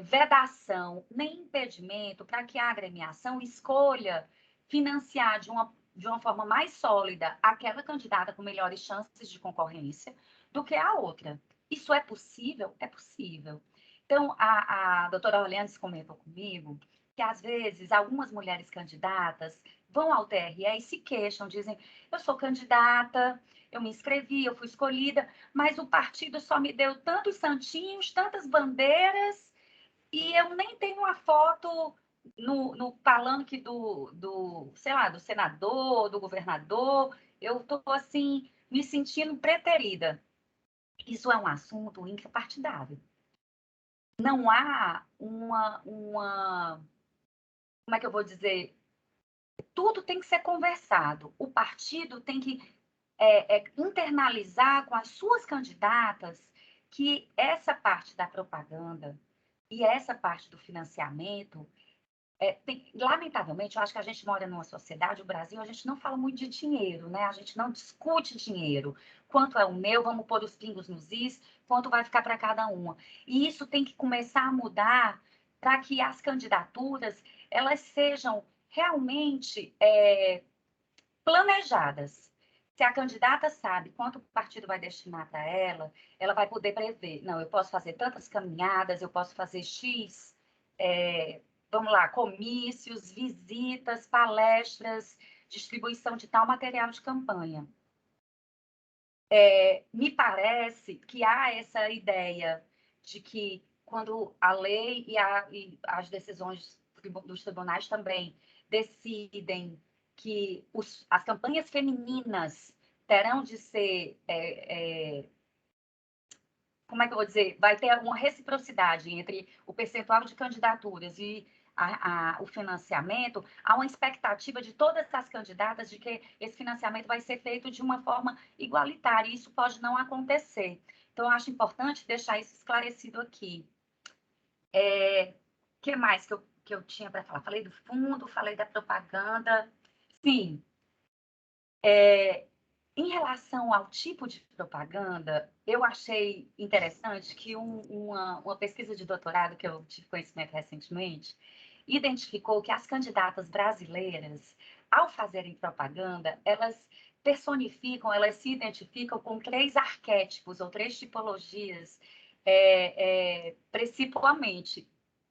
vedação nem impedimento para que a agremiação escolha financiar de uma forma mais sólida aquela candidata com melhores chances de concorrência do que a outra. Isso é possível? É possível. Então, a doutora Orleanes comentou comigo que, às vezes, algumas mulheres candidatas vão ao TRE e se queixam, dizem, eu sou candidata, eu me inscrevi, eu fui escolhida, mas o partido só me deu tantos santinhos, tantas bandeiras, e eu nem tenho uma foto no palanque sei lá, do senador, do governador, eu estou, assim, me sentindo preterida. Isso é um assunto intrapartidário. Não há como é que eu vou dizer? Tudo tem que ser conversado. O partido tem que internalizar com as suas candidatas que essa parte da propaganda e essa parte do financiamento, lamentavelmente, eu acho que a gente mora numa sociedade, o Brasil, a gente não fala muito de dinheiro, né? A gente não discute dinheiro. Quanto é o meu, vamos pôr os pingos nos is, quanto vai ficar para cada uma. E isso tem que começar a mudar para que as candidaturas elas sejam realmente planejadas. Se a candidata sabe quanto o partido vai destinar para ela vai poder prever. Não, eu posso fazer tantas caminhadas, eu posso fazer X, vamos lá, comícios, visitas, palestras, distribuição de tal material de campanha. Me parece que há essa ideia de que quando a lei e as decisões dos tribunais também decidem que as campanhas femininas terão de ser, como é que eu vou dizer, vai ter uma reciprocidade entre o percentual de candidaturas e o financiamento, há uma expectativa de todas as candidatas de que esse financiamento vai ser feito de uma forma igualitária, e isso pode não acontecer. Então, eu acho importante deixar isso esclarecido aqui. O que mais que eu tinha para falar? Falei do fundo, falei da propaganda. Sim. Em relação ao tipo de propaganda, eu achei interessante que uma pesquisa de doutorado que eu tive conhecimento recentemente identificou que as candidatas brasileiras, ao fazerem propaganda, elas personificam, elas se identificam com 3 arquétipos ou 3 tipologias, principalmente.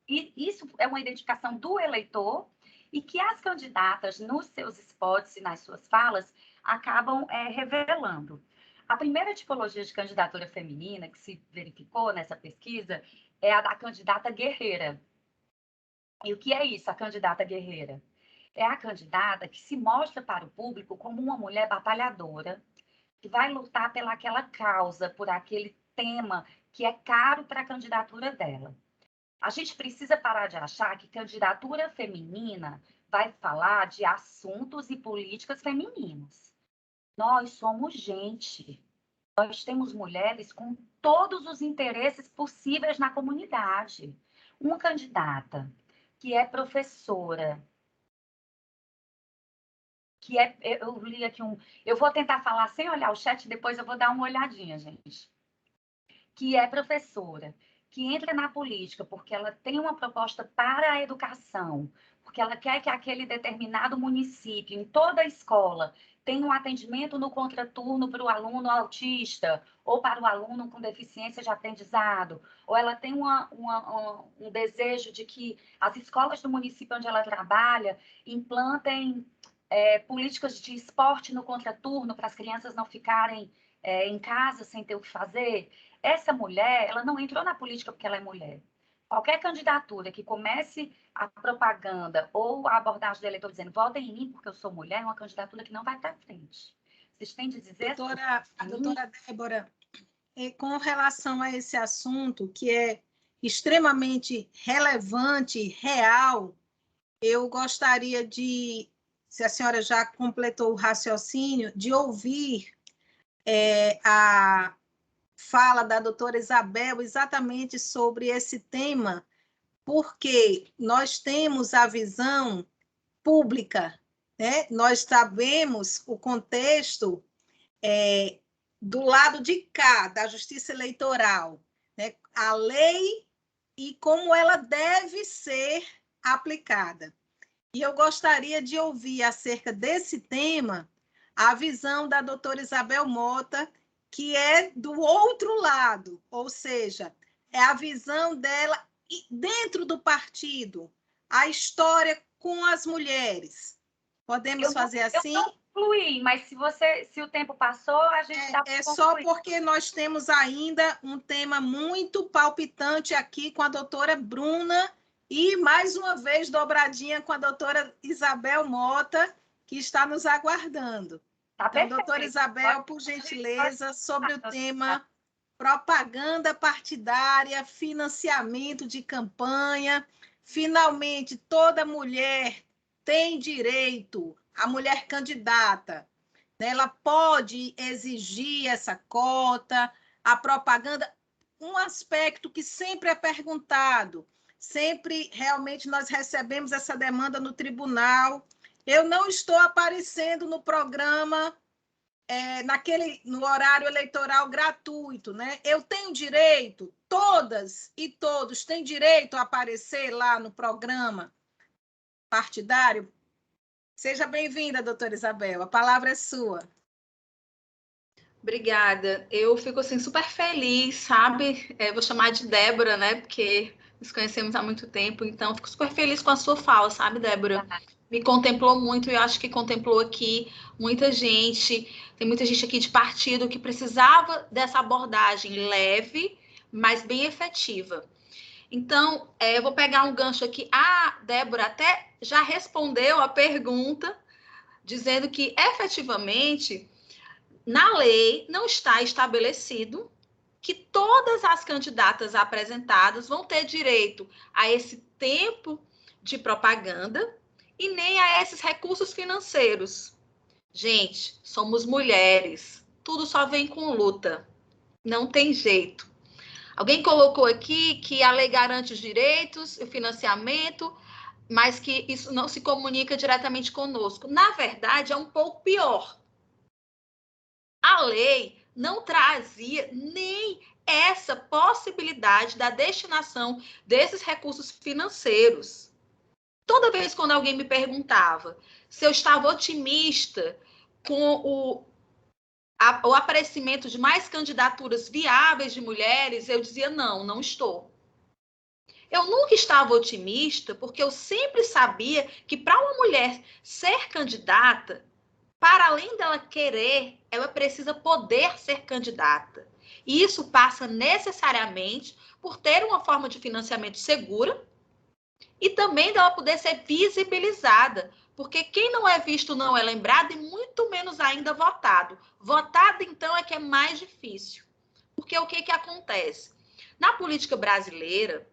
E isso é uma identificação do eleitor e que as candidatas, nos seus spots e nas suas falas, acabam revelando. A primeira tipologia de candidatura feminina que se verificou nessa pesquisa é a da candidata guerreira. E o que é isso, a candidata guerreira? É a candidata que se mostra para o público como uma mulher batalhadora, que vai lutar pelaquela causa, por aquele tema que é caro para a candidatura dela. A gente precisa parar de achar que candidatura feminina vai falar de assuntos e políticas femininas. Nós somos gente. Nós temos mulheres com todos os interesses possíveis na comunidade. Uma candidata que é professora, que é, eu li aqui eu vou tentar falar sem olhar o chat, depois eu vou dar uma olhadinha, gente, que é professora, que entra na política porque ela tem uma proposta para a educação, porque ela quer que aquele determinado município, em toda a escola, tenha um atendimento no contraturno para o aluno autista ou para o aluno com deficiência de aprendizado, ou ela tem um desejo de que as escolas do município onde ela trabalha implantem políticas de esporte no contraturno para as crianças não ficarem em casa sem ter o que fazer. Essa mulher, ela não entrou na política porque ela é mulher. Qualquer candidatura que comece a propaganda ou a abordagem do eleitor dizendo votem em mim porque eu sou mulher, é uma candidatura que não vai para frente. Vocês têm de dizer... Doutora Débora, com relação a esse assunto, que é extremamente relevante, real, eu gostaria de, se a senhora já completou o raciocínio, de ouvir a fala da doutora Isabel exatamente sobre esse tema, porque nós temos a visão pública, né? Nós sabemos o contexto do lado de cá, da justiça eleitoral, né? A lei e como ela deve ser aplicada. E eu gostaria de ouvir acerca desse tema a visão da doutora Isabel Mota, que é do outro lado, ou seja, é a visão dela dentro do partido, a história com as mulheres. Podemos fazer assim? Eu não concluí, mas se o tempo passou, a gente dá para concluir. Só porque nós temos ainda um tema muito palpitante aqui com a doutora Bruna e, mais uma vez, dobradinha com a doutora Isabel Mota, que está nos aguardando. Tá, então, doutora Isabel, por gentileza, sobre o tema propaganda partidária, financiamento de campanha. Finalmente, toda mulher tem direito, a mulher candidata, né? Ela pode exigir essa cota, a propaganda, um aspecto que sempre é perguntado, sempre realmente nós recebemos essa demanda no tribunal. Eu não estou aparecendo no programa no horário eleitoral gratuito, né? Eu tenho direito, todas e todos têm direito a aparecer lá no programa partidário? Seja bem-vinda, doutora Isabel, a palavra é sua. Obrigada. Eu fico assim super feliz, sabe? Vou chamar de Débora, né? Porque nos conhecemos há muito tempo, então fico super feliz com a sua fala, sabe, Débora? Me contemplou muito e eu acho que contemplou aqui muita gente. Tem muita gente aqui de partido que precisava dessa abordagem leve, mas bem efetiva. Então, eu vou pegar um gancho aqui. A Débora até já respondeu a pergunta, dizendo que efetivamente na lei não está estabelecido que todas as candidatas apresentadas vão ter direito a esse tempo de propaganda e nem a esses recursos financeiros. Gente, somos mulheres, tudo só vem com luta, não tem jeito. Alguém colocou aqui que a lei garante os direitos, o financiamento, mas que isso não se comunica diretamente conosco. Na verdade, é um pouco pior. A lei não trazia nem essa possibilidade da destinação desses recursos financeiros. Toda vez quando alguém me perguntava se eu estava otimista com o aparecimento de mais candidaturas viáveis de mulheres, eu dizia não estou. Eu nunca estava otimista porque eu sempre sabia que para uma mulher ser candidata, para além dela querer, ela precisa poder ser candidata. E isso passa necessariamente por ter uma forma de financiamento segura e também dela poder ser visibilizada, porque quem não é visto não é lembrado e muito menos ainda votado. Votado, então, é que é mais difícil. Porque o que acontece? Na política brasileira,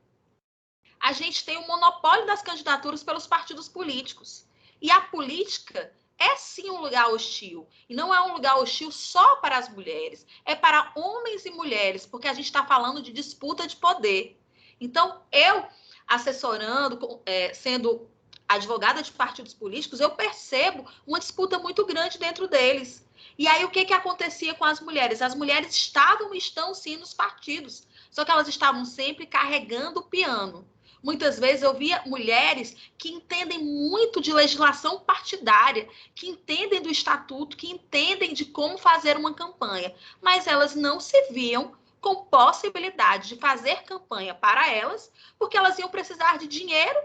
a gente tem o monopólio das candidaturas pelos partidos políticos. E a política é sim um lugar hostil. E não é um lugar hostil só para as mulheres, é para homens e mulheres, porque a gente está falando de disputa de poder. Então, eu assessorando, sendo advogada de partidos políticos, eu percebo uma disputa muito grande dentro deles. E aí, o que acontecia com as mulheres? As mulheres estavam e estão, sim, nos partidos, só que elas estavam sempre carregando o piano. Muitas vezes eu via mulheres que entendem muito de legislação partidária, que entendem do estatuto, que entendem de como fazer uma campanha, mas elas não se viam com possibilidade de fazer campanha para elas, porque elas iam precisar de dinheiro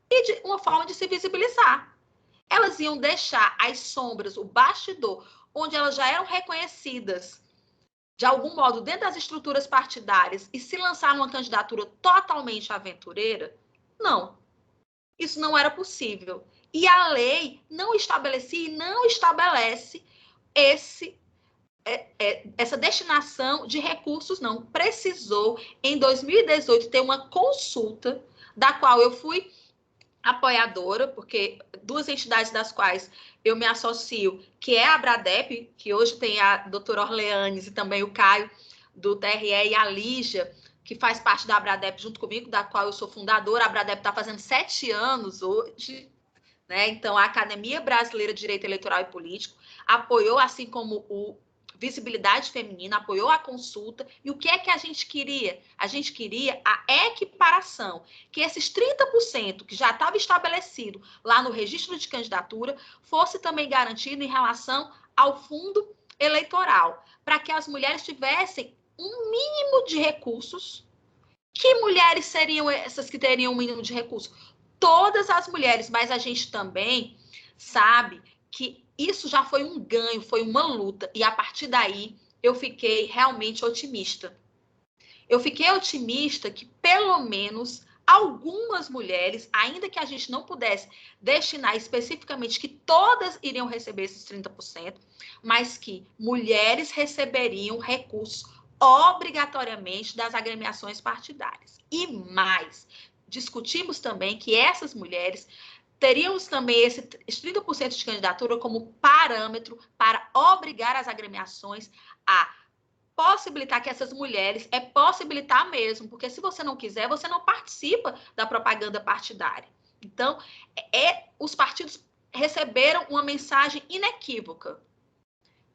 e de uma forma de se visibilizar. Elas iam deixar as sombras, o bastidor, onde elas já eram reconhecidas de algum modo dentro das estruturas partidárias e se lançar numa candidatura totalmente aventureira? Não. Isso não era possível. E a lei não estabelecia e não estabelece essa destinação de recursos, não. Precisou, em 2018, ter uma consulta, da qual eu fui apoiadora, porque duas entidades das quais eu me associo, que é a Abradep, que hoje tem a doutora Orleanes e também o Caio, do TRE, e a Lígia, que faz parte da Abradep junto comigo, da qual eu sou fundadora. A Abradep está fazendo 7 anos hoje, né? Então, a Academia Brasileira de Direito Eleitoral e Político apoiou, assim como o Visibilidade Feminina, apoiou a consulta. E o que é que a gente queria? A gente queria a equiparação, que esses 30% que já estava estabelecido lá no registro de candidatura fosse também garantido em relação ao fundo eleitoral, para que as mulheres tivessem um mínimo de recursos. Que mulheres seriam essas que teriam um mínimo de recursos? Todas as mulheres, mas a gente também sabe que isso já foi um ganho, foi uma luta, e a partir daí eu fiquei realmente otimista. Eu fiquei otimista que pelo menos algumas mulheres, ainda que a gente não pudesse destinar especificamente que todas iriam receber esses 30%, mas que mulheres receberiam recursos obrigatoriamente das agremiações partidárias. E mais, discutimos também que essas mulheres teríamos também esse 30% de candidatura como parâmetro para obrigar as agremiações a possibilitar que essas mulheres, possibilitar mesmo, porque se você não quiser, você não participa da propaganda partidária. Então, os partidos receberam uma mensagem inequívoca.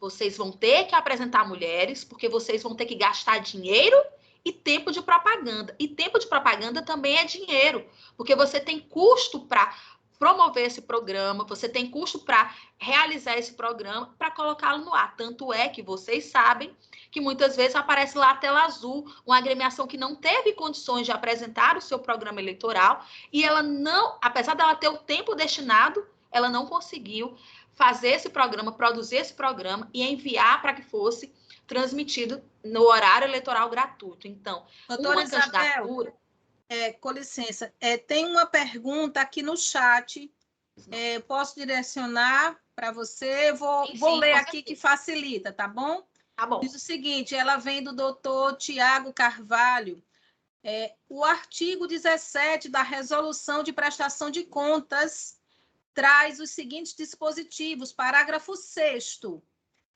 Vocês vão ter que apresentar mulheres, porque vocês vão ter que gastar dinheiro e tempo de propaganda. E tempo de propaganda também é dinheiro, porque você tem custo para promover esse programa, você tem custo para realizar esse programa, para colocá-lo no ar. Tanto é que vocês sabem que muitas vezes aparece lá a tela azul, uma agremiação que não teve condições de apresentar o seu programa eleitoral e ela não, apesar dela ter o tempo destinado, ela não conseguiu fazer esse programa, produzir esse programa e enviar para que fosse transmitido no horário eleitoral gratuito. Então, doutora Isabel, com licença, tem uma pergunta aqui no chat, posso direcionar para você? Vou ler aqui que facilita, tá bom? Tá bom. Diz o seguinte, ela vem do doutor Tiago Carvalho. O artigo 17 da Resolução de Prestação de Contas traz os seguintes dispositivos. Parágrafo 6º.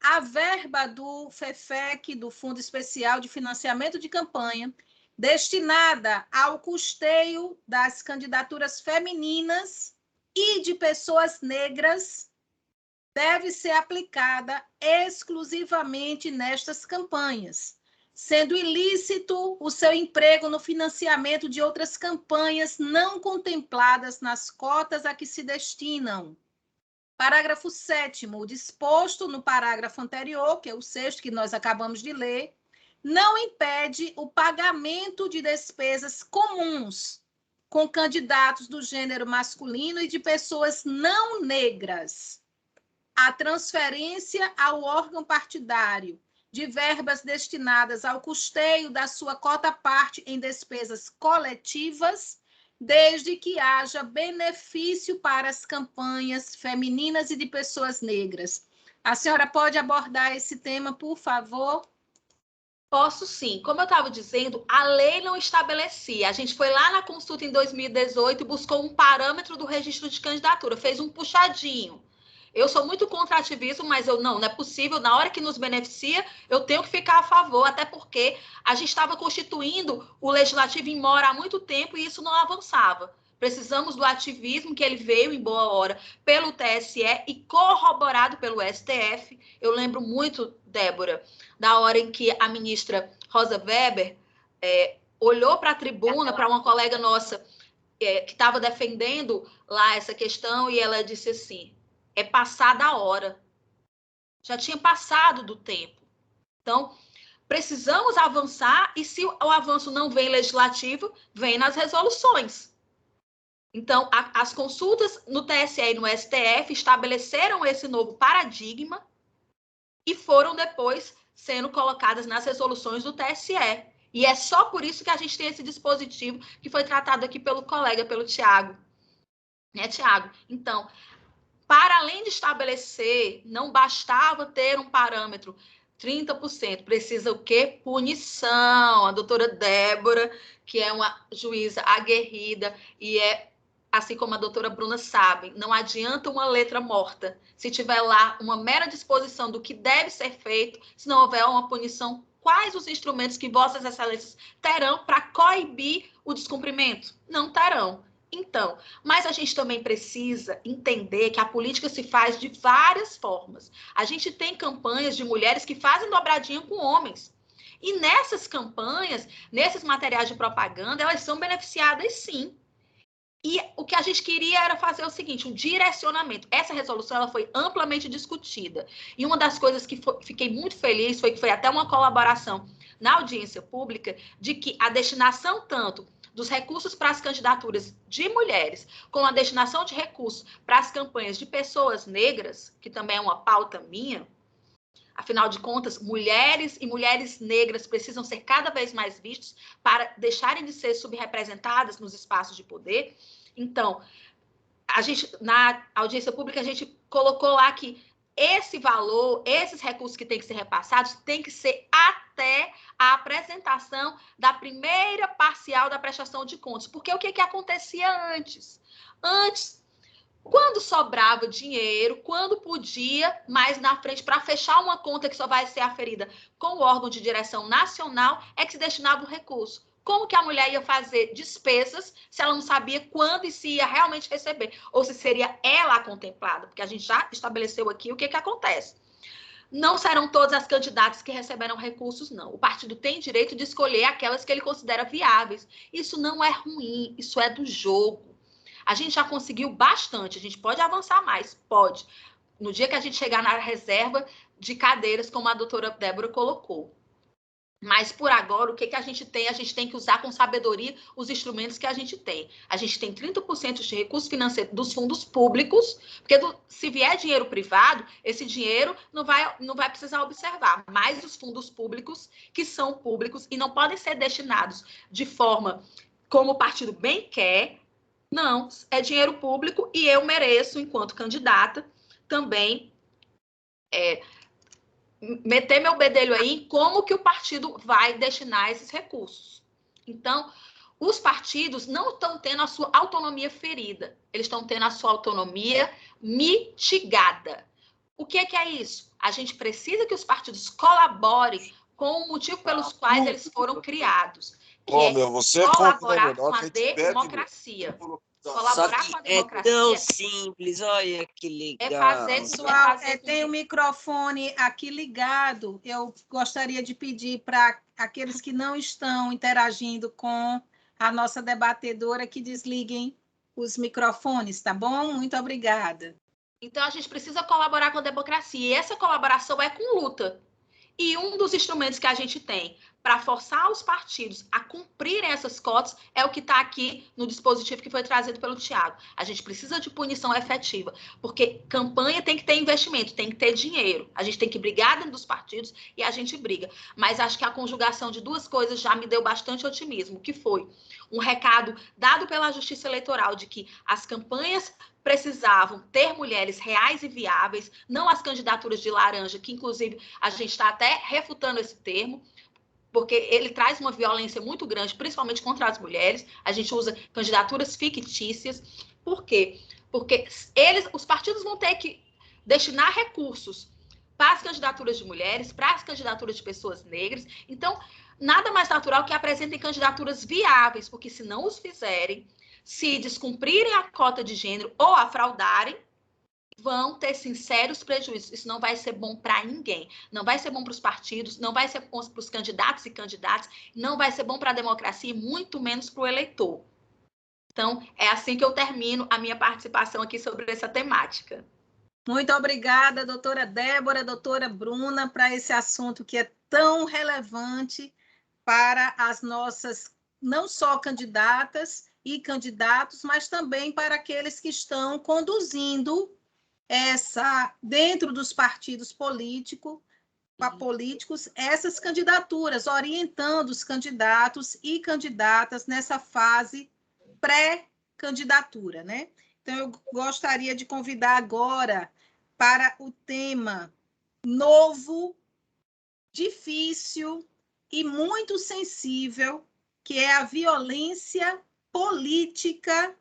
A verba do FEFEC, do Fundo Especial de Financiamento de Campanha, destinada ao custeio das candidaturas femininas e de pessoas negras, deve ser aplicada exclusivamente nestas campanhas, sendo ilícito o seu emprego no financiamento de outras campanhas não contempladas nas cotas a que se destinam. Parágrafo 7º, o disposto no parágrafo anterior, que é o 6º que nós acabamos de ler, não impede o pagamento de despesas comuns com candidatos do gênero masculino e de pessoas não negras. A transferência ao órgão partidário de verbas destinadas ao custeio da sua cota-parte em despesas coletivas, desde que haja benefício para as campanhas femininas e de pessoas negras. A senhora pode abordar esse tema, por favor? Posso sim. Como eu estava dizendo, a lei não estabelecia. A gente foi lá na consulta em 2018 e buscou um parâmetro do registro de candidatura, fez um puxadinho. Eu sou muito contra ativismo, mas não é possível. Na hora que nos beneficia, eu tenho que ficar a favor, até porque a gente estava constituindo o legislativo em mora há muito tempo e isso não avançava. Precisamos do ativismo que ele veio em boa hora pelo TSE e corroborado pelo STF. Eu lembro muito, Débora, da hora em que a ministra Rosa Weber olhou para a tribuna, para uma colega nossa que estava defendendo lá essa questão, e ela disse assim, é passada a hora. Já tinha passado do tempo. Então, precisamos avançar, e se o avanço não vem legislativo, vem nas resoluções. Então, as consultas no TSE e no STF estabeleceram esse novo paradigma e foram depois sendo colocadas nas resoluções do TSE. E é só por isso que a gente tem esse dispositivo que foi tratado aqui pelo colega, pelo Tiago. Né, Tiago? Então, para além de estabelecer, não bastava ter um parâmetro 30%, precisa o quê? Punição. A doutora Débora, que é uma juíza aguerrida e assim como a doutora Bruna sabe, não adianta uma letra morta. Se tiver lá uma mera disposição do que deve ser feito, se não houver uma punição, quais os instrumentos que vossas excelências terão para coibir o descumprimento? Não terão. Então, mas a gente também precisa entender que a política se faz de várias formas. A gente tem campanhas de mulheres que fazem dobradinha com homens. E nessas campanhas, nesses materiais de propaganda, elas são beneficiadas sim. E o que a gente queria era fazer o seguinte, um direcionamento. Essa resolução ela foi amplamente discutida. E uma das coisas que fiquei muito feliz foi que foi até uma colaboração na audiência pública de que a destinação tanto dos recursos para as candidaturas de mulheres, como a destinação de recursos para as campanhas de pessoas negras, que também é uma pauta minha. Afinal de contas, mulheres e mulheres negras precisam ser cada vez mais vistos para deixarem de ser subrepresentadas nos espaços de poder. Então, na audiência pública, a gente colocou lá que esse valor, esses recursos que têm que ser repassados, tem que ser até a apresentação da primeira parcial da prestação de contas. Porque o que acontecia antes? Antes, quando sobrava dinheiro, quando podia, mais na frente, para fechar uma conta que só vai ser aferida com o órgão de direção nacional, é que se destinava o recurso. Como que a mulher ia fazer despesas se ela não sabia quando e se ia realmente receber? Ou se seria ela a contemplada? Porque a gente já estabeleceu aqui o que acontece. Não serão todas as candidatas que receberão recursos, não. O partido tem direito de escolher aquelas que ele considera viáveis. Isso não é ruim, isso é do jogo. A gente já conseguiu bastante, a gente pode avançar mais, pode. No dia que a gente chegar na reserva de cadeiras, como a doutora Débora colocou. Mas, por agora, o que a gente tem? A gente tem que usar com sabedoria os instrumentos que a gente tem. A gente tem 30% de recursos financeiros dos fundos públicos, porque se vier dinheiro privado, esse dinheiro não vai precisar observar. Mas os fundos públicos, que são públicos e não podem ser destinados de forma como o partido bem quer. Não, é dinheiro público e eu mereço, enquanto candidata, também meter meu bedelho aí em como que o partido vai destinar esses recursos. Então, os partidos não estão tendo a sua autonomia ferida, eles estão tendo a sua autonomia mitigada. O que é isso? A gente precisa que os partidos colaborem com o motivo pelos quais eles foram criados. Você colaborar com a democracia. Colaborar com a democracia. É tão simples, olha que legal. Pessoal, tem o microfone aqui ligado. Eu gostaria de pedir para aqueles que não estão interagindo com a nossa debatedora que desliguem os microfones, tá bom? Muito obrigada. Então, a gente precisa colaborar com a democracia. E essa colaboração é com luta. E um dos instrumentos que a gente tem para forçar os partidos a cumprirem essas cotas é o que está aqui no dispositivo que foi trazido pelo Tiago. A gente precisa de punição efetiva, porque campanha tem que ter investimento, tem que ter dinheiro. A gente tem que brigar dentro dos partidos e a gente briga. Mas acho que a conjugação de duas coisas já me deu bastante otimismo, que foi um recado dado pela Justiça Eleitoral de que as campanhas precisavam ter mulheres reais e viáveis, não as candidaturas de laranja, que inclusive a gente está até refutando esse termo, porque ele traz uma violência muito grande, principalmente contra as mulheres. A gente usa candidaturas fictícias. Por quê? Porque os partidos vão ter que destinar recursos para as candidaturas de mulheres, para as candidaturas de pessoas negras. Então, nada mais natural que apresentem candidaturas viáveis, porque se não os fizerem, se descumprirem a cota de gênero ou a fraudarem, vão ter sinceros prejuízos. Isso não vai ser bom para ninguém. Não vai ser bom para os partidos, não vai ser bom para os candidatos e candidatas, não vai ser bom para a democracia e muito menos para o eleitor. Então, é assim que eu termino a minha participação aqui sobre essa temática. Muito obrigada, doutora Débora, doutora Bruna, para esse assunto que é tão relevante para as nossas, não só candidatas e candidatos, mas também para aqueles que estão conduzindo dentro dos partidos políticos, essas candidaturas, orientando os candidatos e candidatas nessa fase pré-candidatura, né? Então, eu gostaria de convidar agora para o tema novo, difícil e muito sensível, que é a violência política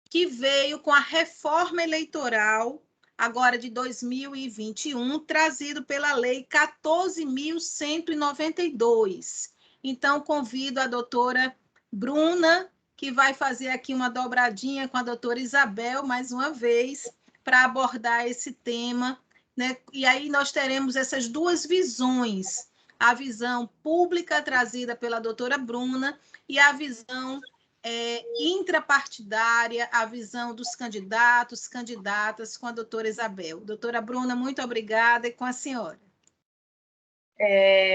que veio com a reforma eleitoral, agora de 2021, trazido pela Lei 14.192. Então, convido a doutora Bruna, que vai fazer aqui uma dobradinha com a doutora Isabel, mais uma vez, para abordar esse tema, né? E aí nós teremos essas duas visões, a visão pública trazida pela doutora Bruna e a visão intrapartidária, a visão dos candidatos, candidatas com a doutora Isabel. Doutora Bruna, muito obrigada, e com a senhora.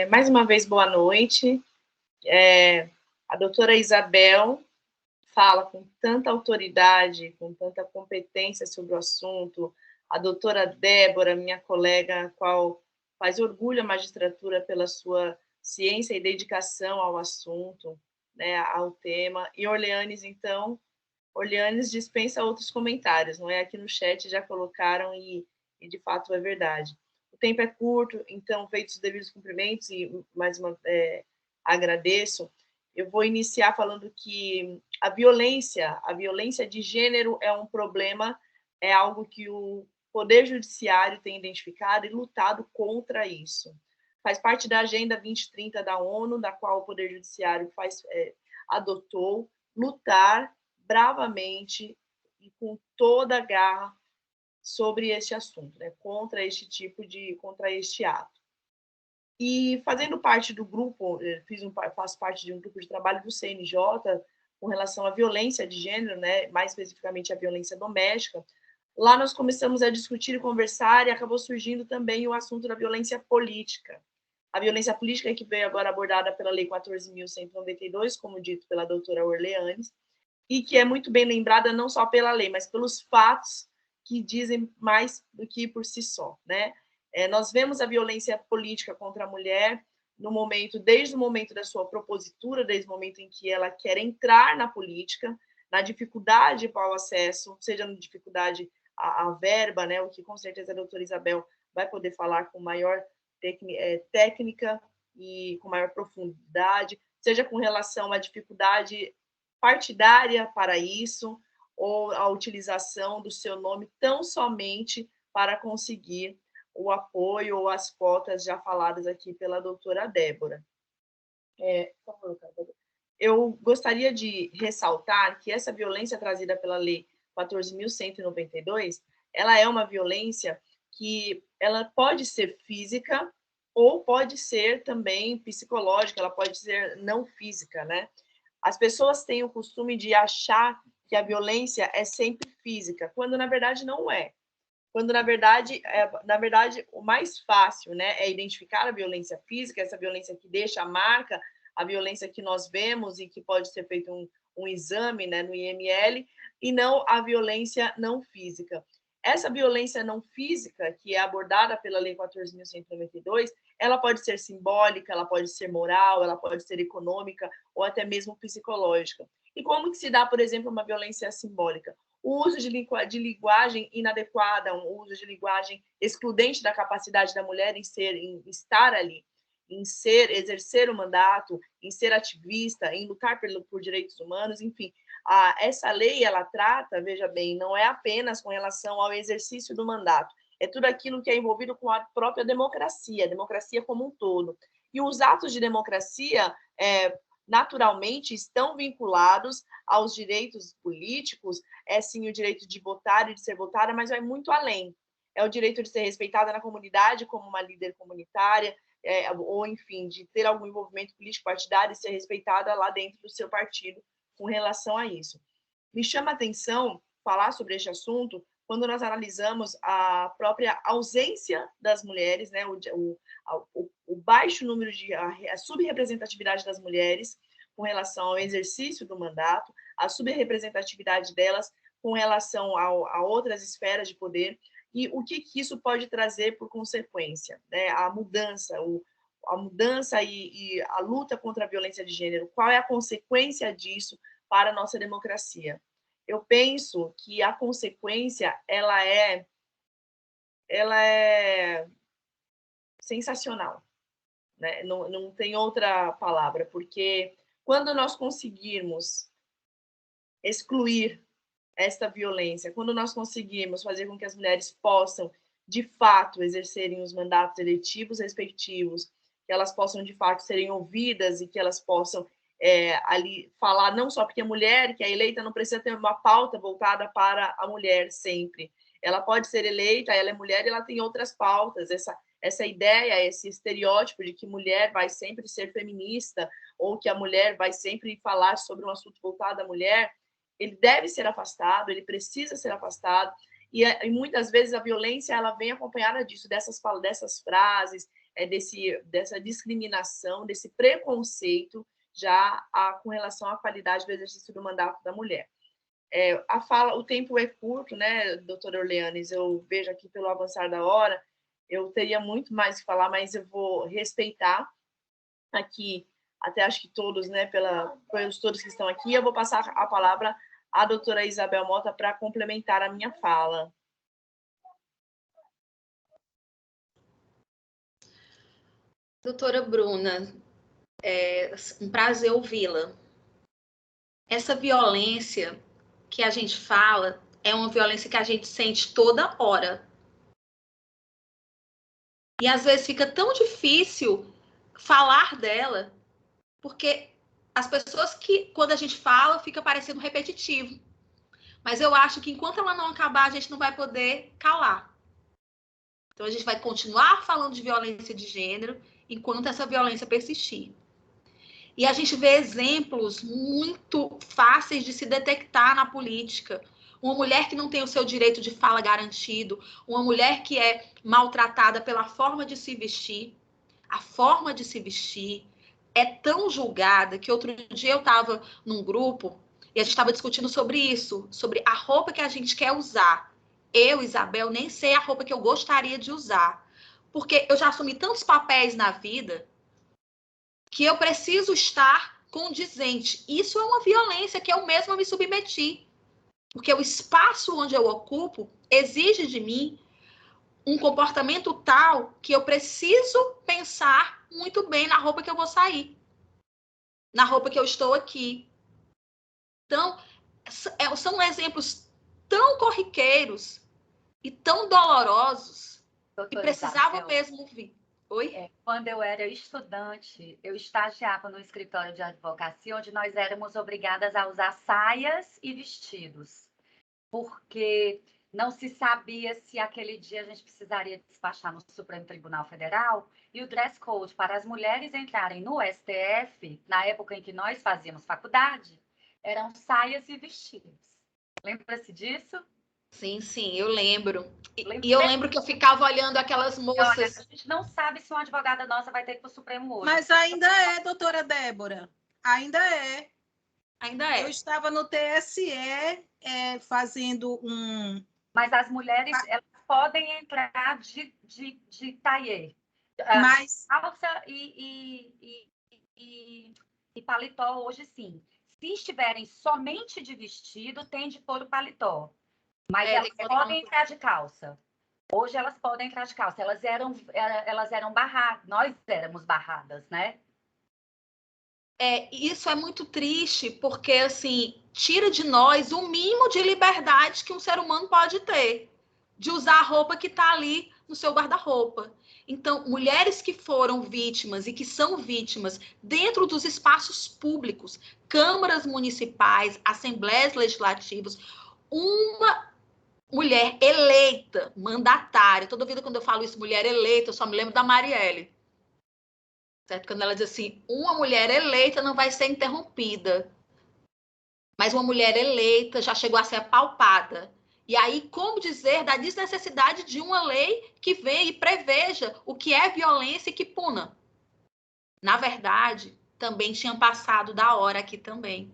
Mais uma vez, boa noite. A doutora Isabel fala com tanta autoridade, com tanta competência sobre o assunto. A doutora Débora, minha colega, a qual faz orgulho à magistratura pela sua ciência e dedicação ao assunto, né, ao tema. E Orleanes, então, Orleanes dispensa outros comentários, não é? Aqui no chat já colocaram e de fato é verdade. O tempo é curto, então, feitos os devidos cumprimentos, e mais uma agradeço, eu vou iniciar falando que a violência de gênero é um problema, é algo que o Poder Judiciário tem identificado e lutado contra isso. Faz parte da Agenda 2030 da ONU, da qual o Poder Judiciário adotou, lutar bravamente e com toda a garra sobre este assunto, né, contra este ato. E fazendo parte do grupo, faço parte de um grupo de trabalho do CNJ com relação à violência de gênero, né, mais especificamente a violência doméstica. Lá nós começamos a discutir e conversar e acabou surgindo também o assunto da violência política. A violência política que veio agora abordada pela Lei 14.192, como dito pela doutora Orleanes, e que é muito bem lembrada não só pela lei, mas pelos fatos que dizem mais do que por si só, né? Nós vemos a violência política contra a mulher desde o momento da sua propositura, desde o momento em que ela quer entrar na política, na dificuldade para o acesso, seja na dificuldade à verba, né? O que com certeza a doutora Isabel vai poder falar com maior técnica e com maior profundidade, seja com relação à dificuldade partidária para isso, ou a utilização do seu nome tão somente para conseguir o apoio ou as cotas já faladas aqui pela doutora Débora. Eu gostaria de ressaltar que essa violência trazida pela Lei 14.192, ela é uma violência que ela pode ser física ou pode ser também psicológica, ela pode ser não física, né? As pessoas têm o costume de achar que a violência é sempre física, quando na verdade não é. Quando na verdade o mais fácil, né, é identificar a violência física, essa violência que deixa a marca, a violência que nós vemos e que pode ser feito um exame, né, no IML, e não a violência não física. Essa violência não física, que é abordada pela Lei 14.192, ela pode ser simbólica, ela pode ser moral, ela pode ser econômica ou até mesmo psicológica. E como que se dá, por exemplo, uma violência simbólica? O uso de linguagem inadequada, o uso de linguagem excludente da capacidade da mulher em estar ali, em exercer o mandato, em ser ativista, em lutar por direitos humanos, enfim. Essa lei, ela trata, veja bem, não é apenas com relação ao exercício do mandato, é tudo aquilo que é envolvido com a própria democracia, a democracia como um todo. E os atos de democracia, naturalmente, estão vinculados aos direitos políticos, sim o direito de votar e de ser votada, mas vai muito além. É o direito de ser respeitada na comunidade como uma líder comunitária, ou, enfim, de ter algum envolvimento político-partidário e ser respeitada lá dentro do seu partido com relação a isso. Me chama a atenção falar sobre este assunto quando nós analisamos a própria ausência das mulheres, né, o baixo número a subrepresentatividade das mulheres com relação ao exercício do mandato, a subrepresentatividade delas com relação a outras esferas de poder, e o que isso pode trazer por consequência, né? A mudança e a luta contra a violência de gênero, qual é a consequência disso para a nossa democracia? Eu penso que a consequência ela é sensacional, né? Não tem outra palavra, porque quando nós conseguirmos excluir esta violência, quando nós conseguirmos fazer com que as mulheres possam, de fato, exercerem os mandatos eletivos respectivos, que elas possam, de fato, serem ouvidas e que elas possam ali falar, não só porque a mulher que é eleita não precisa ter uma pauta voltada para a mulher sempre. Ela pode ser eleita, ela é mulher e ela tem outras pautas. Essa ideia, esse estereótipo de que mulher vai sempre ser feminista ou que a mulher vai sempre falar sobre um assunto voltado à mulher, ele deve ser afastado, ele precisa ser afastado, e muitas vezes a violência ela vem acompanhada disso, dessas frases, dessa discriminação, desse preconceito já com relação à qualidade do exercício do mandato da mulher. O tempo é curto, né, doutora Orleanes? Eu vejo aqui pelo avançar da hora, eu teria muito mais que falar, mas eu vou respeitar aqui, até acho que todos, né, pelos todos que estão aqui, eu vou passar a palavra à doutora Isabel Mota para complementar a minha fala. Doutora Bruna, é um prazer ouvi-la. Essa violência que a gente fala é uma violência que a gente sente toda hora. E às vezes fica tão difícil falar dela, porque as pessoas que, quando a gente fala, fica parecendo repetitivo. Mas eu acho que enquanto ela não acabar, a gente não vai poder calar. Então a gente vai continuar falando de violência de gênero enquanto essa violência persistir. E a gente vê exemplos muito fáceis de se detectar na política. Uma mulher que não tem o seu direito de fala garantido, uma mulher que é maltratada pela forma de se vestir. A forma de se vestir é tão julgada que outro dia eu estava num grupo e a gente estava discutindo sobre isso, sobre a roupa que a gente quer usar. Eu, Isabel, nem sei a roupa que eu gostaria de usar, porque eu já assumi tantos papéis na vida que eu preciso estar condizente. Isso é uma violência que eu mesma me submeti, porque o espaço onde eu ocupo exige de mim um comportamento tal que eu preciso pensar muito bem na roupa que eu vou sair, na roupa que eu estou aqui. Então, são exemplos tão corriqueiros e tão dolorosos que precisavam mesmo vir. Oi? Quando eu era estudante, eu estagiava no escritório de advocacia, onde nós éramos obrigadas a usar saias e vestidos, porque não se sabia se aquele dia a gente precisaria despachar no Supremo Tribunal Federal, e o dress code para as mulheres entrarem no STF, na época em que nós fazíamos faculdade, eram saias e vestidos. Lembra-se disso? Sim, eu lembro. E eu lembro que eu ficava olhando aquelas moças. Olha, a gente não sabe se uma advogada nossa vai ter que ir para o Supremo hoje. Mas ainda é, doutora Débora. Ainda é. Ainda é. Eu estava no TSE fazendo um... Mas as mulheres elas podem entrar de taillé. Mas... Calça e paletó hoje, sim. Se estiverem somente de vestido, tem de pôr o paletó. Mas elas podem entrar de calça. Hoje elas podem entrar de calça. Elas eram barradas. Nós éramos barradas, né? Isso é muito triste, porque, assim, tira de nós o mínimo de liberdade que um ser humano pode ter. De usar a roupa que está ali no seu guarda-roupa. Então, mulheres que foram vítimas e que são vítimas dentro dos espaços públicos, câmaras municipais, assembleias legislativas, uma mulher eleita, mandatária, toda vida quando eu falo isso, mulher eleita, eu só me lembro da Marielle. Certo? Quando ela diz assim, uma mulher eleita não vai ser interrompida, mas uma mulher eleita já chegou a ser apalpada. E aí, como dizer da desnecessidade de uma lei que venha e preveja o que é violência e que puna? Na verdade, também tinha passado da hora aqui também.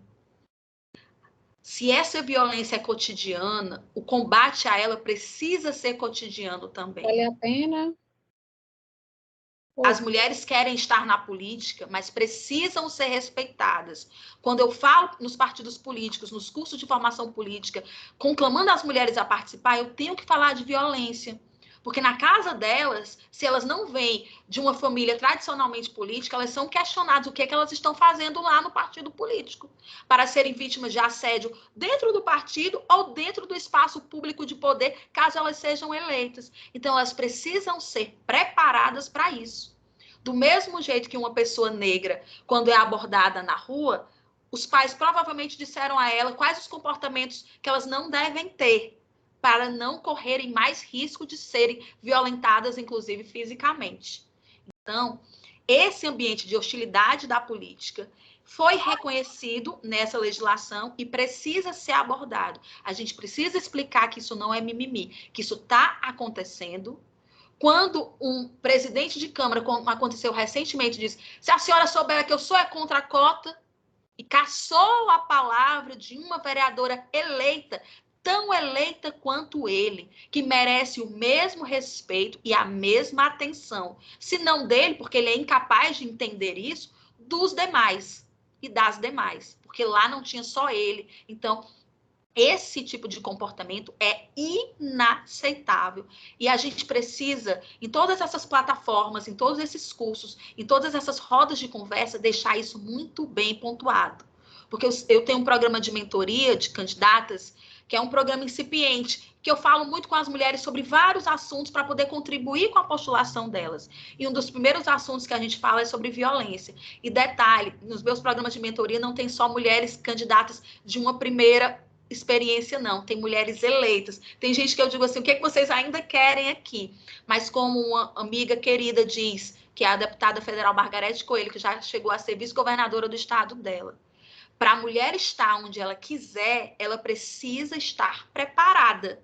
Se essa violência é cotidiana, o combate a ela precisa ser cotidiano também. Vale a pena? As mulheres querem estar na política, mas precisam ser respeitadas. Quando eu falo nos partidos políticos, nos cursos de formação política, conclamando as mulheres a participar, eu tenho que falar de violência. Porque na casa delas, se elas não vêm de uma família tradicionalmente política, elas são questionadas o que é que elas estão fazendo lá no partido político, para serem vítimas de assédio dentro do partido ou dentro do espaço público de poder, caso elas sejam eleitas. Então, elas precisam ser preparadas para isso. Do mesmo jeito que uma pessoa negra, quando é abordada na rua, os pais provavelmente disseram a ela quais os comportamentos que elas não devem ter, para não correrem mais risco de serem violentadas, inclusive fisicamente. Então, esse ambiente de hostilidade da política foi reconhecido nessa legislação e precisa ser abordado. A gente precisa explicar que isso não é mimimi, que isso está acontecendo. Quando um presidente de Câmara, como aconteceu recentemente, disse, se a senhora souber que eu sou contra a cota, e caçou a palavra de uma vereadora eleita, tão eleita quanto ele, que merece o mesmo respeito e a mesma atenção, se não dele, porque ele é incapaz de entender isso, dos demais e das demais, porque lá não tinha só ele. Então, esse tipo de comportamento é inaceitável. E a gente precisa, em todas essas plataformas, em todos esses cursos, em todas essas rodas de conversa, deixar isso muito bem pontuado. Porque eu tenho um programa de mentoria de candidatas, que é um programa incipiente, que eu falo muito com as mulheres sobre vários assuntos para poder contribuir com a postulação delas. E um dos primeiros assuntos que a gente fala é sobre violência. E detalhe, nos meus programas de mentoria não tem só mulheres candidatas de uma primeira experiência, não. Tem mulheres eleitas. Tem gente que eu digo assim, o que é que vocês ainda querem aqui? Mas como uma amiga querida diz, que é a deputada federal Margarete Coelho, que já chegou a ser vice-governadora do estado dela, para a mulher estar onde ela quiser, ela precisa estar preparada.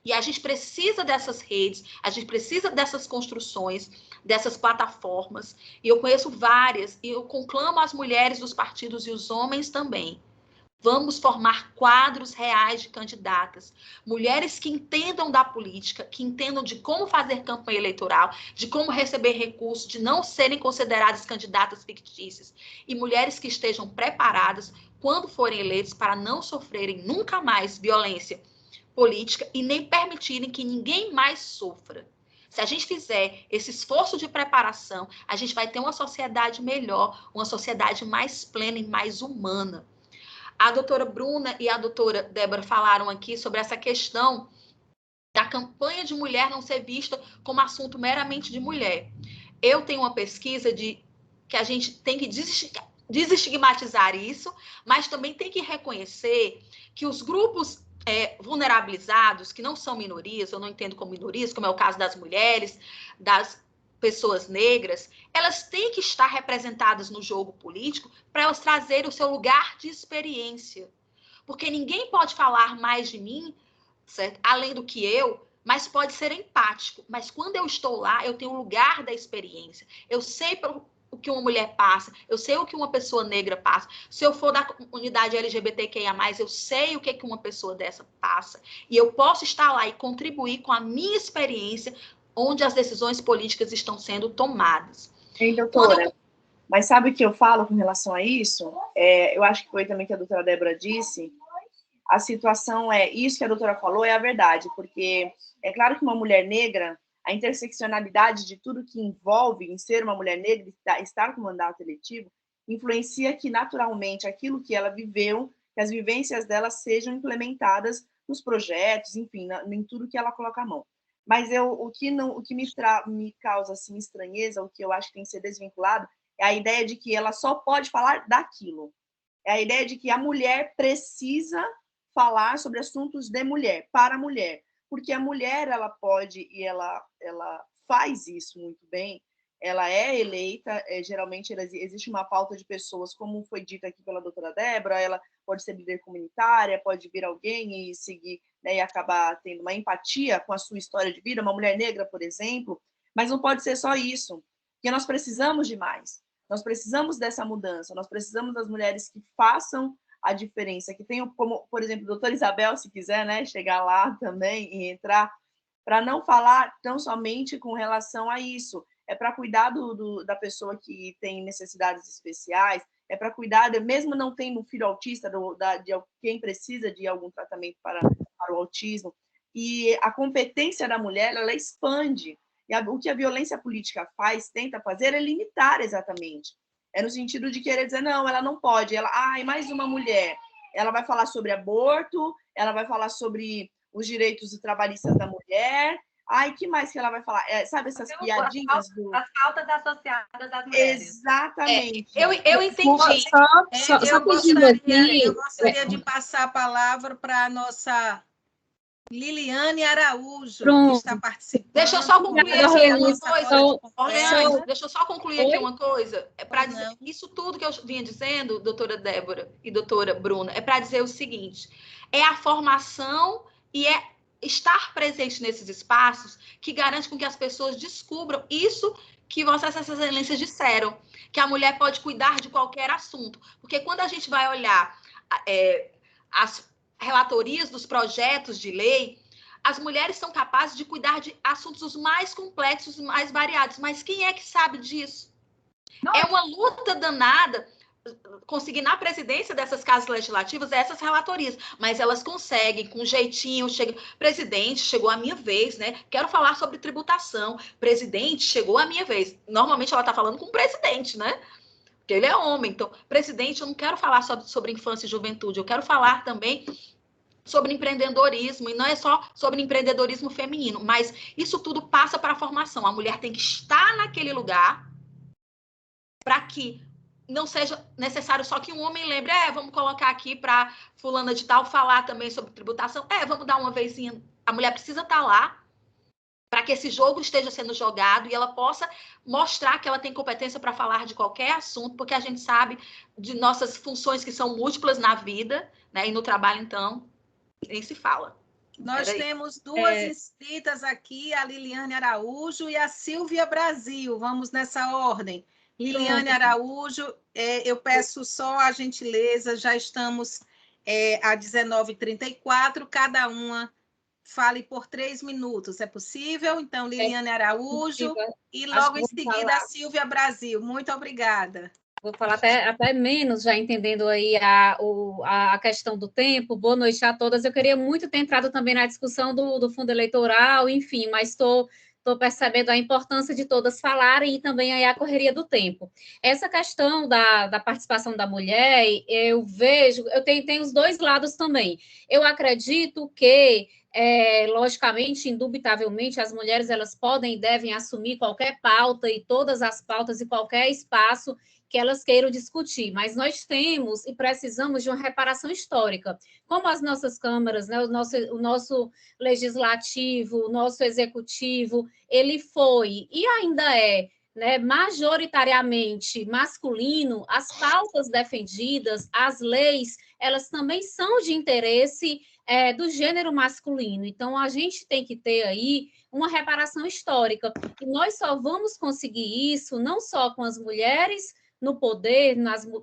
E a gente precisa dessas redes, a gente precisa dessas construções, dessas plataformas. E eu conheço várias, e eu conclamo as mulheres dos partidos e os homens também. Vamos formar quadros reais de candidatas, mulheres que entendam da política, que entendam de como fazer campanha eleitoral, de como receber recursos, de não serem consideradas candidatas fictícias, e mulheres que estejam preparadas quando forem eleitas para não sofrerem nunca mais violência política e nem permitirem que ninguém mais sofra. Se a gente fizer esse esforço de preparação, a gente vai ter uma sociedade melhor, uma sociedade mais plena e mais humana. A doutora Bruna e a doutora Débora falaram aqui sobre essa questão da campanha de mulher não ser vista como assunto meramente de mulher. Eu tenho uma pesquisa de que a gente tem que desestigmatizar isso, mas também tem que reconhecer que os grupos vulnerabilizados, que não são minorias, eu não entendo como minorias, como é o caso das mulheres, das pessoas negras, elas têm que estar representadas no jogo político para elas trazerem o seu lugar de experiência. Porque ninguém pode falar mais de mim, certo? Além do que eu, mas pode ser empático. Mas quando eu estou lá, eu tenho o lugar da experiência. Eu sei o que uma mulher passa, eu sei o que uma pessoa negra passa. Se eu for da comunidade LGBTQIA+, eu sei o que uma pessoa dessa passa. E eu posso estar lá e contribuir com a minha experiência onde as decisões políticas estão sendo tomadas. Ei, doutora, mas sabe o que eu falo com relação a isso? Eu acho que foi também que a doutora Débora disse, a situação isso que a doutora falou é a verdade, porque é claro que uma mulher negra, a interseccionalidade de tudo que envolve em ser uma mulher negra, estar com mandato eletivo, influencia que naturalmente aquilo que ela viveu, que as vivências dela sejam implementadas nos projetos, enfim, em tudo que ela coloca a mão. Mas o que me causa assim, estranheza, o que eu acho que tem que ser desvinculado, é a ideia de que ela só pode falar daquilo. É a ideia de que a mulher precisa falar sobre assuntos de mulher, para a mulher. Porque a mulher, ela pode, e ela faz isso muito bem, ela é eleita, geralmente existe uma pauta de pessoas, como foi dito aqui pela doutora Débora, ela pode ser líder comunitária, pode vir alguém e seguir, né, e acabar tendo uma empatia com a sua história de vida, uma mulher negra, por exemplo, mas não pode ser só isso, porque nós precisamos de mais. Nós precisamos dessa mudança, nós precisamos das mulheres que façam a diferença, que tenham, como, por exemplo, a doutora Isabel, se quiser, né, chegar lá também e entrar, para não falar tão somente com relação a isso, é para cuidar da pessoa que tem necessidades especiais, é para cuidar, mesmo não tendo um filho autista, de quem precisa de algum tratamento para o autismo. E a competência da mulher, ela expande. E o que a violência política tenta fazer, é limitar exatamente. É no sentido de querer dizer, não, ela não pode. Ela, mais uma mulher. Ela vai falar sobre aborto, ela vai falar sobre os direitos trabalhistas da mulher. Que mais que ela vai falar? Sabe essas piadinhas as pautas associadas às mulheres. Exatamente. Eu entendi. Eu gostaria de passar a palavra para a nossa Liliane Araújo, que está participando. Deixa eu só concluir aqui uma coisa. Deixa eu só concluir aqui uma coisa. É para dizer isso tudo que eu vinha dizendo, doutora Débora e doutora Bruna, é para dizer o seguinte: é a formação e é estar presente nesses espaços que garante com que as pessoas descubram isso que Vossas Excelências disseram, que a mulher pode cuidar de qualquer assunto. Porque quando a gente vai olhar as relatorias dos projetos de lei, as mulheres são capazes de cuidar de assuntos os mais complexos e mais variados. Mas quem é que sabe disso? Não. É uma luta danada conseguir na presidência dessas casas legislativas essas relatorias, mas elas conseguem com jeitinho, presidente, chegou a minha vez, né? Quero falar sobre tributação. Presidente, chegou a minha vez. Normalmente ela está falando com o presidente, né? Porque ele é homem. Então, presidente, eu não quero falar sobre infância e juventude, eu quero falar também sobre empreendedorismo, e não é só sobre empreendedorismo feminino, mas isso tudo passa para a formação. A mulher tem que estar naquele lugar para que não seja necessário só que um homem lembre, vamos colocar aqui para fulana de tal falar também sobre tributação, vamos dar uma vezinha. A mulher precisa estar lá para que esse jogo esteja sendo jogado e ela possa mostrar que ela tem competência para falar de qualquer assunto, porque a gente sabe de nossas funções que são múltiplas na vida, né, e no trabalho, então, nem se fala. Nós temos duas inscritas aqui, a Liliane Araújo e a Silvia Brasil. Vamos nessa ordem. Liliane Araújo, eu peço só a gentileza, já estamos a 19h34, cada uma fale por 3 minutos. É possível? Então, Liliane Araújo e logo em seguida a Silvia Brasil. Muito obrigada. Vou falar até menos, já entendendo aí a questão do tempo. Boa noite a todas. Eu queria muito ter entrado também na discussão do fundo eleitoral, enfim, mas estou percebendo a importância de todas falarem e também aí a correria do tempo. Essa questão da participação da mulher, eu vejo, eu tenho os dois lados também. Eu acredito que, logicamente, indubitavelmente, as mulheres elas podem e devem assumir qualquer pauta e todas as pautas e qualquer espaço que elas queiram discutir, mas nós temos e precisamos de uma reparação histórica. Como as nossas câmaras, né, o nosso legislativo, o nosso executivo, ele foi e ainda é, né, majoritariamente masculino, as pautas defendidas, as leis, elas também são de interesse do gênero masculino. Então, a gente tem que ter aí uma reparação histórica. E nós só vamos conseguir isso não só com as mulheres no poder,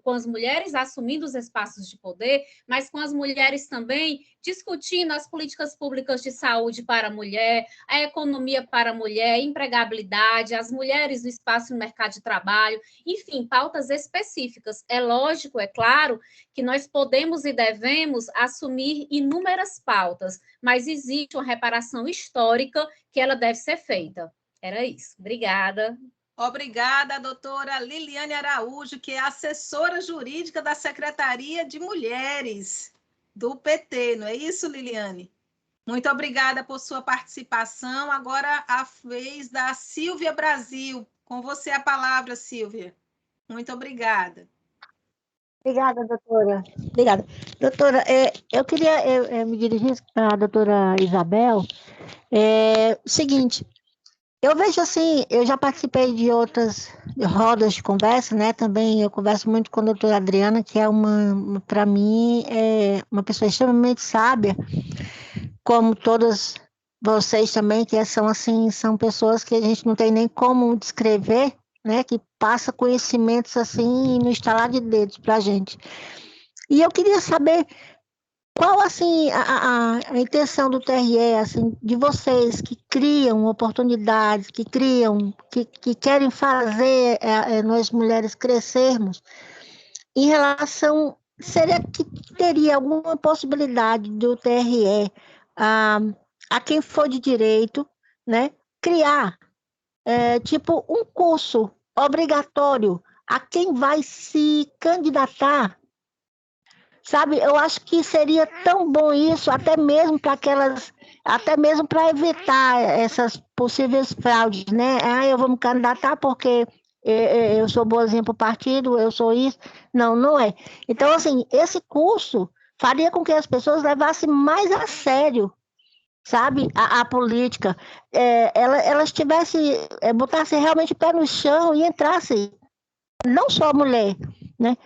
com as mulheres assumindo os espaços de poder, mas com as mulheres também discutindo as políticas públicas de saúde para a mulher, a economia para a mulher, a empregabilidade, as mulheres no espaço no mercado de trabalho, enfim, pautas específicas. É lógico, é claro, que nós podemos e devemos assumir inúmeras pautas, mas existe uma reparação histórica que ela deve ser feita. Era isso. Obrigada. Obrigada, doutora Liliane Araújo, que é assessora jurídica da Secretaria de Mulheres do PT, não é isso, Liliane? Muito obrigada por sua participação. Agora a vez da Silvia Brasil. Com você a palavra, Silvia. Muito obrigada. Obrigada, doutora. Obrigada. Doutora, eu queria me dirigir para a doutora Isabel. Seguinte, eu vejo assim, eu já participei de outras rodas de conversa, né? Também eu converso muito com a doutora Adriana, que é para mim, uma pessoa extremamente sábia, como todas vocês também, que são assim, são pessoas que a gente não tem nem como descrever, né? Que passa conhecimentos assim no estalar de dedos para a gente. E eu queria saber qual assim a intenção do TRE, assim, de vocês que criam oportunidades, que querem fazer nós mulheres crescermos, em relação, seria que teria alguma possibilidade do TRE a quem for de direito, né, criar tipo um curso obrigatório a quem vai se candidatar. Sabe, eu acho que seria tão bom isso, até mesmo para evitar essas possíveis fraudes, né? Eu vou me candidatar porque eu sou boazinha para o partido, eu sou isso. Não, não é. Então, assim, esse curso faria com que as pessoas levassem mais a sério, sabe, a política. Elas botassem realmente o pé no chão e entrassem, não só a mulher, né?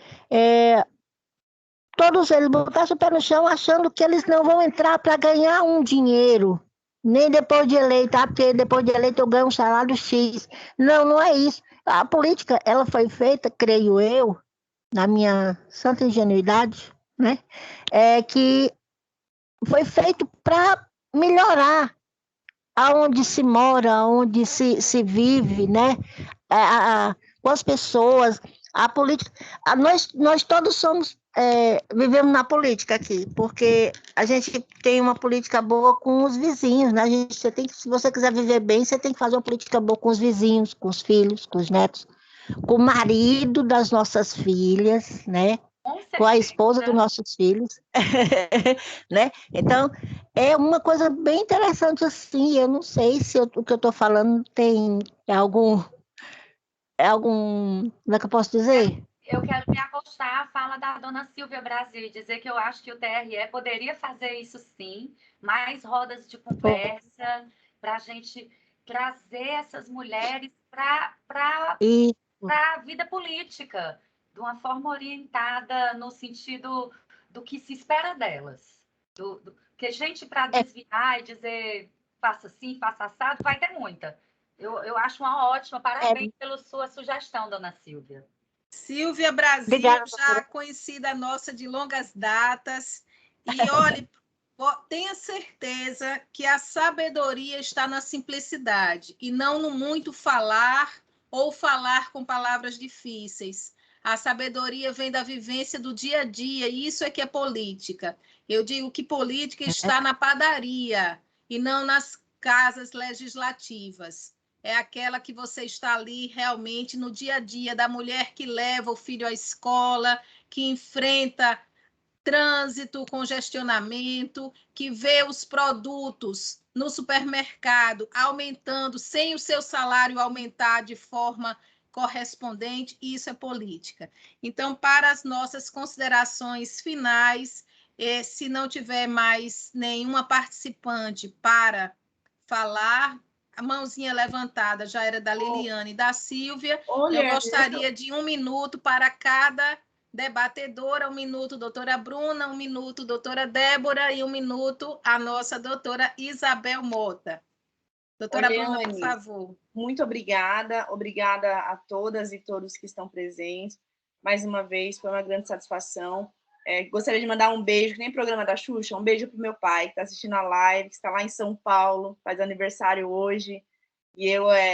Todos eles botassem o pé no chão achando que eles não vão entrar para ganhar um dinheiro, nem depois de eleito, porque depois de eleito eu ganho um salário X. Não, não é isso. A política, ela foi feita, creio eu, na minha santa ingenuidade, né? Que foi feito para melhorar aonde se mora, aonde se vive, né? Com as pessoas, a política. Nós todos vivemos na política aqui, porque a gente tem uma política boa com os vizinhos, né? Se você quiser viver bem, você tem que fazer uma política boa com os vizinhos, com os filhos, com os netos, com o marido das nossas filhas, né? Com a esposa dos nossos filhos, né? Então, é uma coisa bem interessante assim. Eu não sei se o que eu estou falando tem algum, como é que eu posso dizer? Eu quero me acostar à fala da dona Silvia Brasil e dizer que eu acho que o TRE poderia fazer isso sim, mais rodas de conversa, para a gente trazer essas mulheres para a vida política, de uma forma orientada no sentido do que se espera delas. Porque gente para desviar e dizer faça assim, faça assado, vai ter muita. Eu acho uma ótima, parabéns pela sua sugestão, dona Silvia. Silvia Brasil, obrigada, já conhecida nossa de longas datas. E olhe, tenha certeza que a sabedoria está na simplicidade e não no muito falar ou falar com palavras difíceis. A sabedoria vem da vivência do dia a dia, e isso é que é política. Eu digo que política está na padaria e não nas casas legislativas. É aquela que você está ali realmente no dia a dia, da mulher que leva o filho à escola, que enfrenta trânsito, congestionamento, que vê os produtos no supermercado aumentando sem o seu salário aumentar de forma correspondente, isso é política. Então, para as nossas considerações finais, se não tiver mais nenhuma participante para falar, a mãozinha levantada já era da Liliane e da Silvia. Eu gostaria de 1 minuto para cada debatedora, 1 minuto, doutora Bruna, 1 minuto, doutora Débora, e 1 minuto, a nossa doutora Isabel Mota. Doutora Bruna, por favor. Muito obrigada a todas e todos que estão presentes. Mais uma vez, foi uma grande satisfação. Gostaria de mandar um beijo, que nem programa da Xuxa, um beijo para o meu pai, que está assistindo a live, que está lá em São Paulo, faz aniversário hoje. E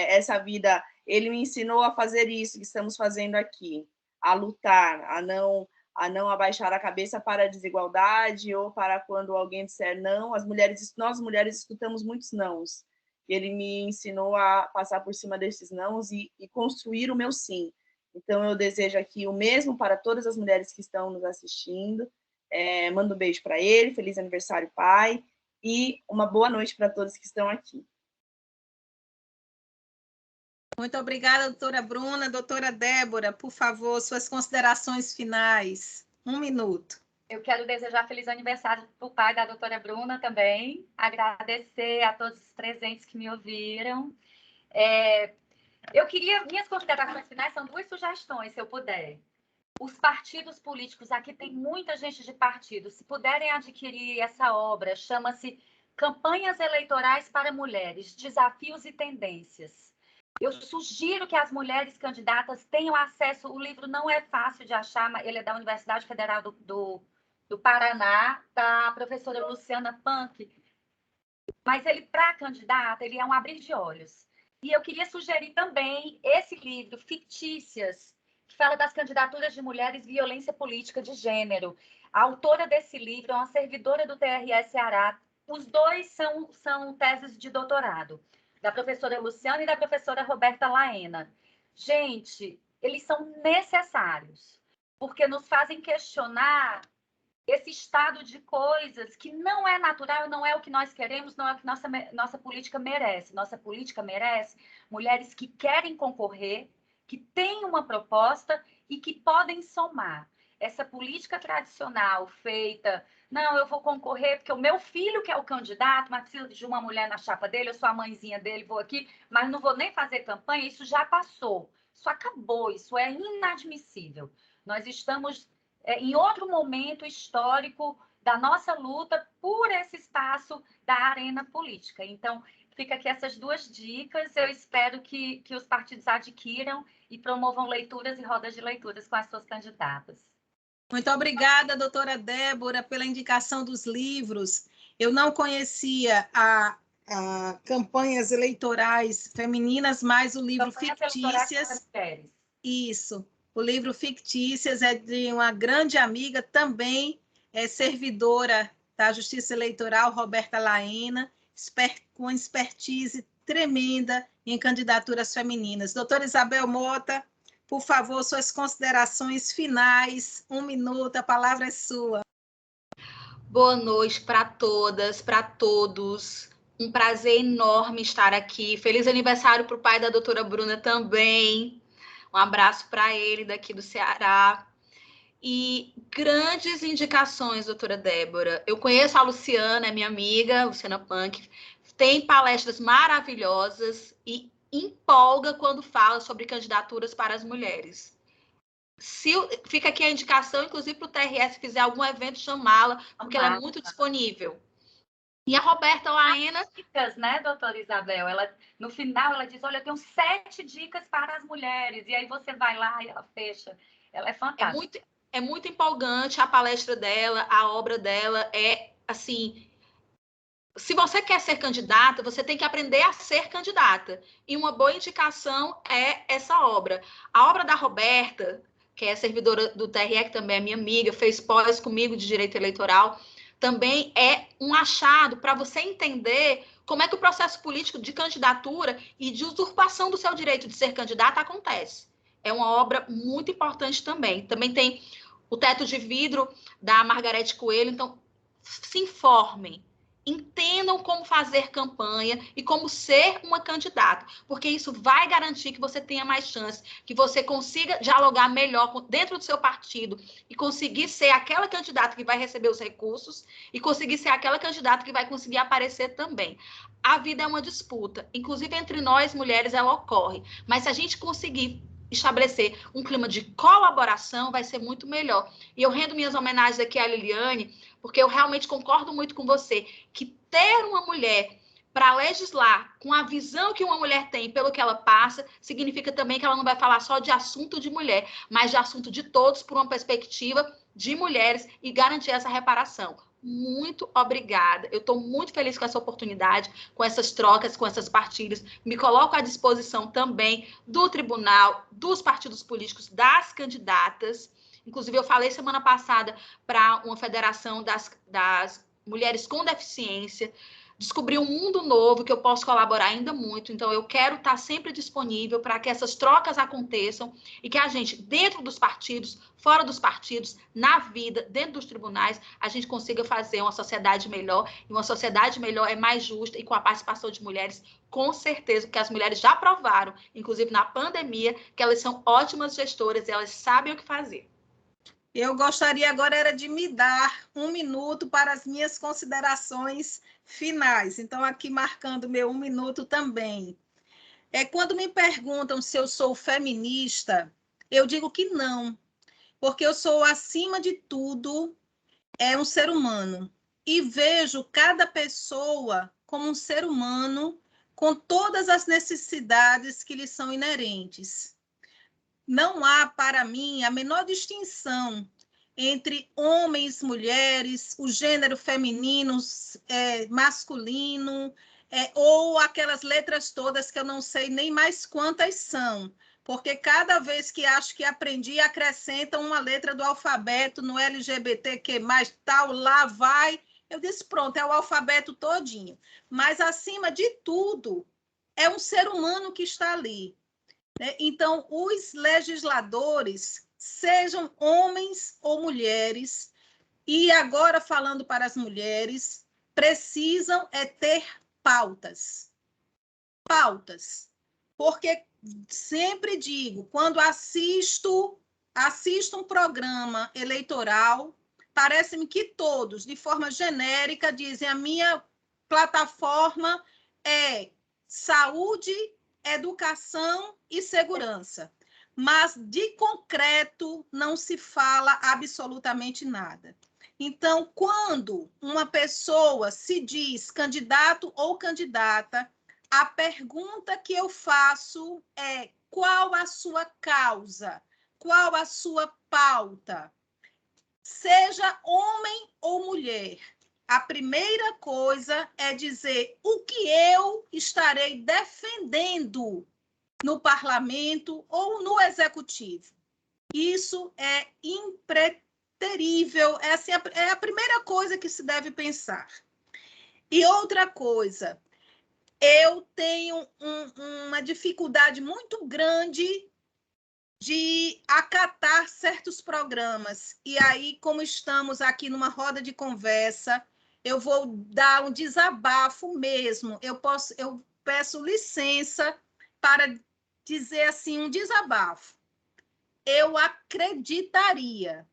essa vida, ele me ensinou a fazer isso que estamos fazendo aqui, a lutar, a não abaixar a cabeça para a desigualdade ou para quando alguém disser não. Nós mulheres escutamos muitos nãos. Ele me ensinou a passar por cima desses nãos e construir o meu sim. Então, eu desejo aqui o mesmo para todas as mulheres que estão nos assistindo. Mando um beijo para ele, feliz aniversário, pai. e uma boa noite para todos que estão aqui. Muito obrigada, doutora Bruna. Doutora Débora, por favor, suas considerações finais. 1 minuto. Eu quero desejar feliz aniversário para o pai da doutora Bruna também, agradecer a todos os presentes que me ouviram. Minhas considerações finais são 2 sugestões, se eu puder. Os partidos políticos, aqui tem muita gente de partido, se puderem adquirir essa obra, chama-se Campanhas Eleitorais para Mulheres, Desafios e Tendências. Eu sugiro que as mulheres candidatas tenham acesso, o livro não é fácil de achar, mas ele é da Universidade Federal do Paraná, da professora Luciana Punk, mas ele, para candidata, ele é um abrir de olhos. E eu queria sugerir também esse livro, Fictícias, que fala das candidaturas de mulheres e violência política de gênero. A autora desse livro é uma servidora do TRE Ceará. Os 2 são teses de doutorado, da professora Luciana e da professora Roberta Laena. Gente, eles são necessários, porque nos fazem questionar esse estado de coisas que não é natural, não é o que nós queremos, não é o que nossa política merece. Nossa política merece mulheres que querem concorrer, que têm uma proposta e que podem somar. Essa política tradicional feita, não, eu vou concorrer porque o meu filho que é o candidato, mas preciso de uma mulher na chapa dele, eu sou a mãezinha dele, vou aqui, mas não vou nem fazer campanha, isso já passou, isso acabou, isso é inadmissível. Nós estamos em outro momento histórico da nossa luta por esse espaço da arena política. Então, fica aqui essas 2 dicas. Eu espero que os partidos adquiram e promovam leituras e rodas de leituras com as suas candidatas. Muito obrigada, doutora Débora, pela indicação dos livros. Eu não conhecia a Campanhas Eleitorais Femininas, mas o livro Fictícias. Isso. O livro Fictícias é de uma grande amiga, também servidora da Justiça Eleitoral, Roberta Laena, com expertise tremenda em candidaturas femininas. Doutora Isabel Mota, por favor, suas considerações finais. 1 minuto, a palavra é sua. Boa noite para todas, para todos. Um prazer enorme estar aqui. Feliz aniversário para o pai da doutora Bruna também. Um abraço para ele daqui do Ceará. E grandes indicações, doutora Débora. Eu conheço a Luciana, é minha amiga, Luciana Punk. Tem palestras maravilhosas e empolga quando fala sobre candidaturas para as mulheres. Fica aqui a indicação, inclusive, para o TRS, se fizer algum evento, chamá-la, porque ela é muito disponível. E a Roberta Laena... Dicas, né, doutora Isabel? No final, ela diz, olha, eu tenho 7 dicas para as mulheres. E aí você vai lá e ela fecha. Ela é fantástica. É muito empolgante a palestra dela, a obra dela. É, assim... Se você quer ser candidata, você tem que aprender a ser candidata. E uma boa indicação é essa obra. A obra da Roberta, que é servidora do TRE, que também é minha amiga, fez pós comigo de Direito Eleitoral, também é um achado para você entender como é que o processo político de candidatura e de usurpação do seu direito de ser candidata acontece. É uma obra muito importante também. Também tem O Teto de Vidro, da Margarete Coelho. Então, se informem. Entendam como fazer campanha e como ser uma candidata, porque isso vai garantir que você tenha mais chance, que você consiga dialogar melhor dentro do seu partido e conseguir ser aquela candidata que vai receber os recursos e conseguir ser aquela candidata que vai conseguir aparecer também. A vida é uma disputa, inclusive entre nós, mulheres, ela ocorre, mas se a gente conseguir estabelecer um clima de colaboração, vai ser muito melhor. E eu rendo minhas homenagens aqui à Liliane, porque eu realmente concordo muito com você, que ter uma mulher para legislar com a visão que uma mulher tem pelo que ela passa, significa também que ela não vai falar só de assunto de mulher, mas de assunto de todos por uma perspectiva de mulheres e garantir essa reparação. Muito obrigada. Eu estou muito feliz com essa oportunidade, com essas trocas, com essas partilhas. Me coloco à disposição também do tribunal, dos partidos políticos, das candidatas. Inclusive, eu falei semana passada para uma federação das mulheres com deficiência, descobri um mundo novo que eu posso colaborar ainda muito. Então, eu quero estar sempre disponível para que essas trocas aconteçam e que a gente, dentro dos partidos, fora dos partidos, na vida, dentro dos tribunais, a gente consiga fazer uma sociedade melhor. E uma sociedade melhor é mais justa e com a participação de mulheres, com certeza, porque as mulheres já provaram, inclusive na pandemia, que elas são ótimas gestoras e elas sabem o que fazer. Eu gostaria agora era de me dar 1 minuto para as minhas considerações finais. Então, aqui marcando meu 1 minuto também. Quando me perguntam se eu sou feminista, eu digo que não, porque eu sou, acima de tudo, um ser humano. E vejo cada pessoa como um ser humano com todas as necessidades que lhe são inerentes. Não há, para mim, a menor distinção entre homens, mulheres, o gênero feminino, masculino, ou aquelas letras todas que eu não sei nem mais quantas são, porque cada vez que acho que aprendi, acrescentam uma letra do alfabeto no LGBTQ+, tal, lá vai. Eu disse, pronto, é o alfabeto todinho. Mas, acima de tudo, é um ser humano que está ali. Então, os legisladores, sejam homens ou mulheres, e agora falando para as mulheres, precisam ter pautas. Pautas. Porque sempre digo, quando assisto um programa eleitoral, parece-me que todos, de forma genérica, dizem a minha plataforma é saúde, educação e segurança. Mas, de concreto, não se fala absolutamente nada. Então, quando uma pessoa se diz candidato ou candidata, a pergunta que eu faço é: qual a sua causa? Qual a sua pauta? Seja homem ou mulher, a primeira coisa é dizer o que eu estarei defendendo no parlamento ou no executivo. Isso é impreterível, é a primeira coisa que se deve pensar. E outra coisa, eu tenho uma dificuldade muito grande de acatar certos programas. E aí, como estamos aqui numa roda de conversa, eu vou dar um desabafo mesmo. Eu peço licença para dizer assim, um desabafo. Eu acreditaria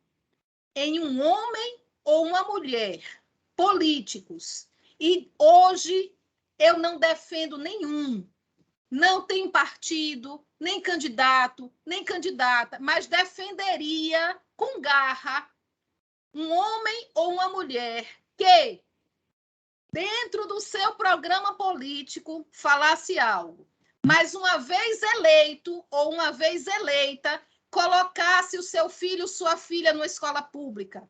em um homem ou uma mulher, políticos, e hoje eu não defendo nenhum. Não tem partido, nem candidato, nem candidata, mas defenderia com garra um homem ou uma mulher que, dentro do seu programa político, falasse algo, mas uma vez eleito ou uma vez eleita, colocasse o seu filho, sua filha numa escola pública,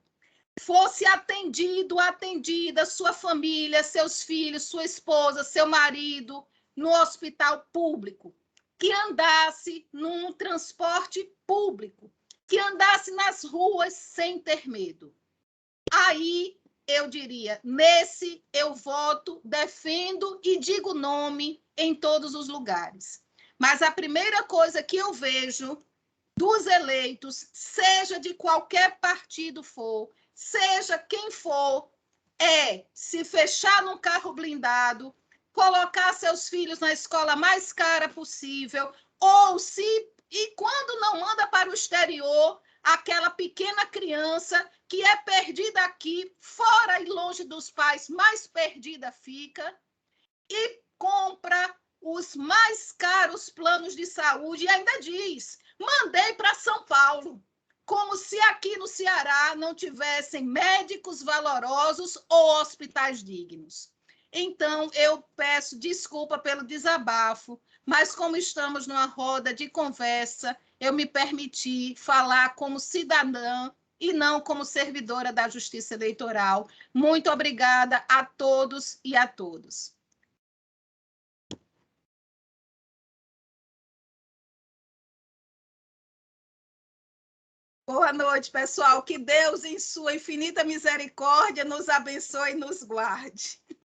fosse atendido, atendida, sua família, seus filhos, sua esposa, seu marido, no hospital público, que andasse num transporte público, que andasse nas ruas sem ter medo. Aí eu diria, nesse eu voto, defendo e digo nome em todos os lugares. Mas a primeira coisa que eu vejo dos eleitos, seja de qualquer partido for, seja quem for, é se fechar num carro blindado, colocar seus filhos na escola mais cara possível, e quando não manda para o exterior, aquela pequena criança que é perdida aqui, fora e longe dos pais, mais perdida fica, e compra os mais caros planos de saúde e ainda diz, mandei para São Paulo, como se aqui no Ceará não tivessem médicos valorosos ou hospitais dignos. Então, eu peço desculpa pelo desabafo, mas como estamos numa roda de conversa, eu me permiti falar como cidadã e não como servidora da Justiça Eleitoral. Muito obrigada a todos e a todas. Boa noite, pessoal. Que Deus, em sua infinita misericórdia, nos abençoe e nos guarde.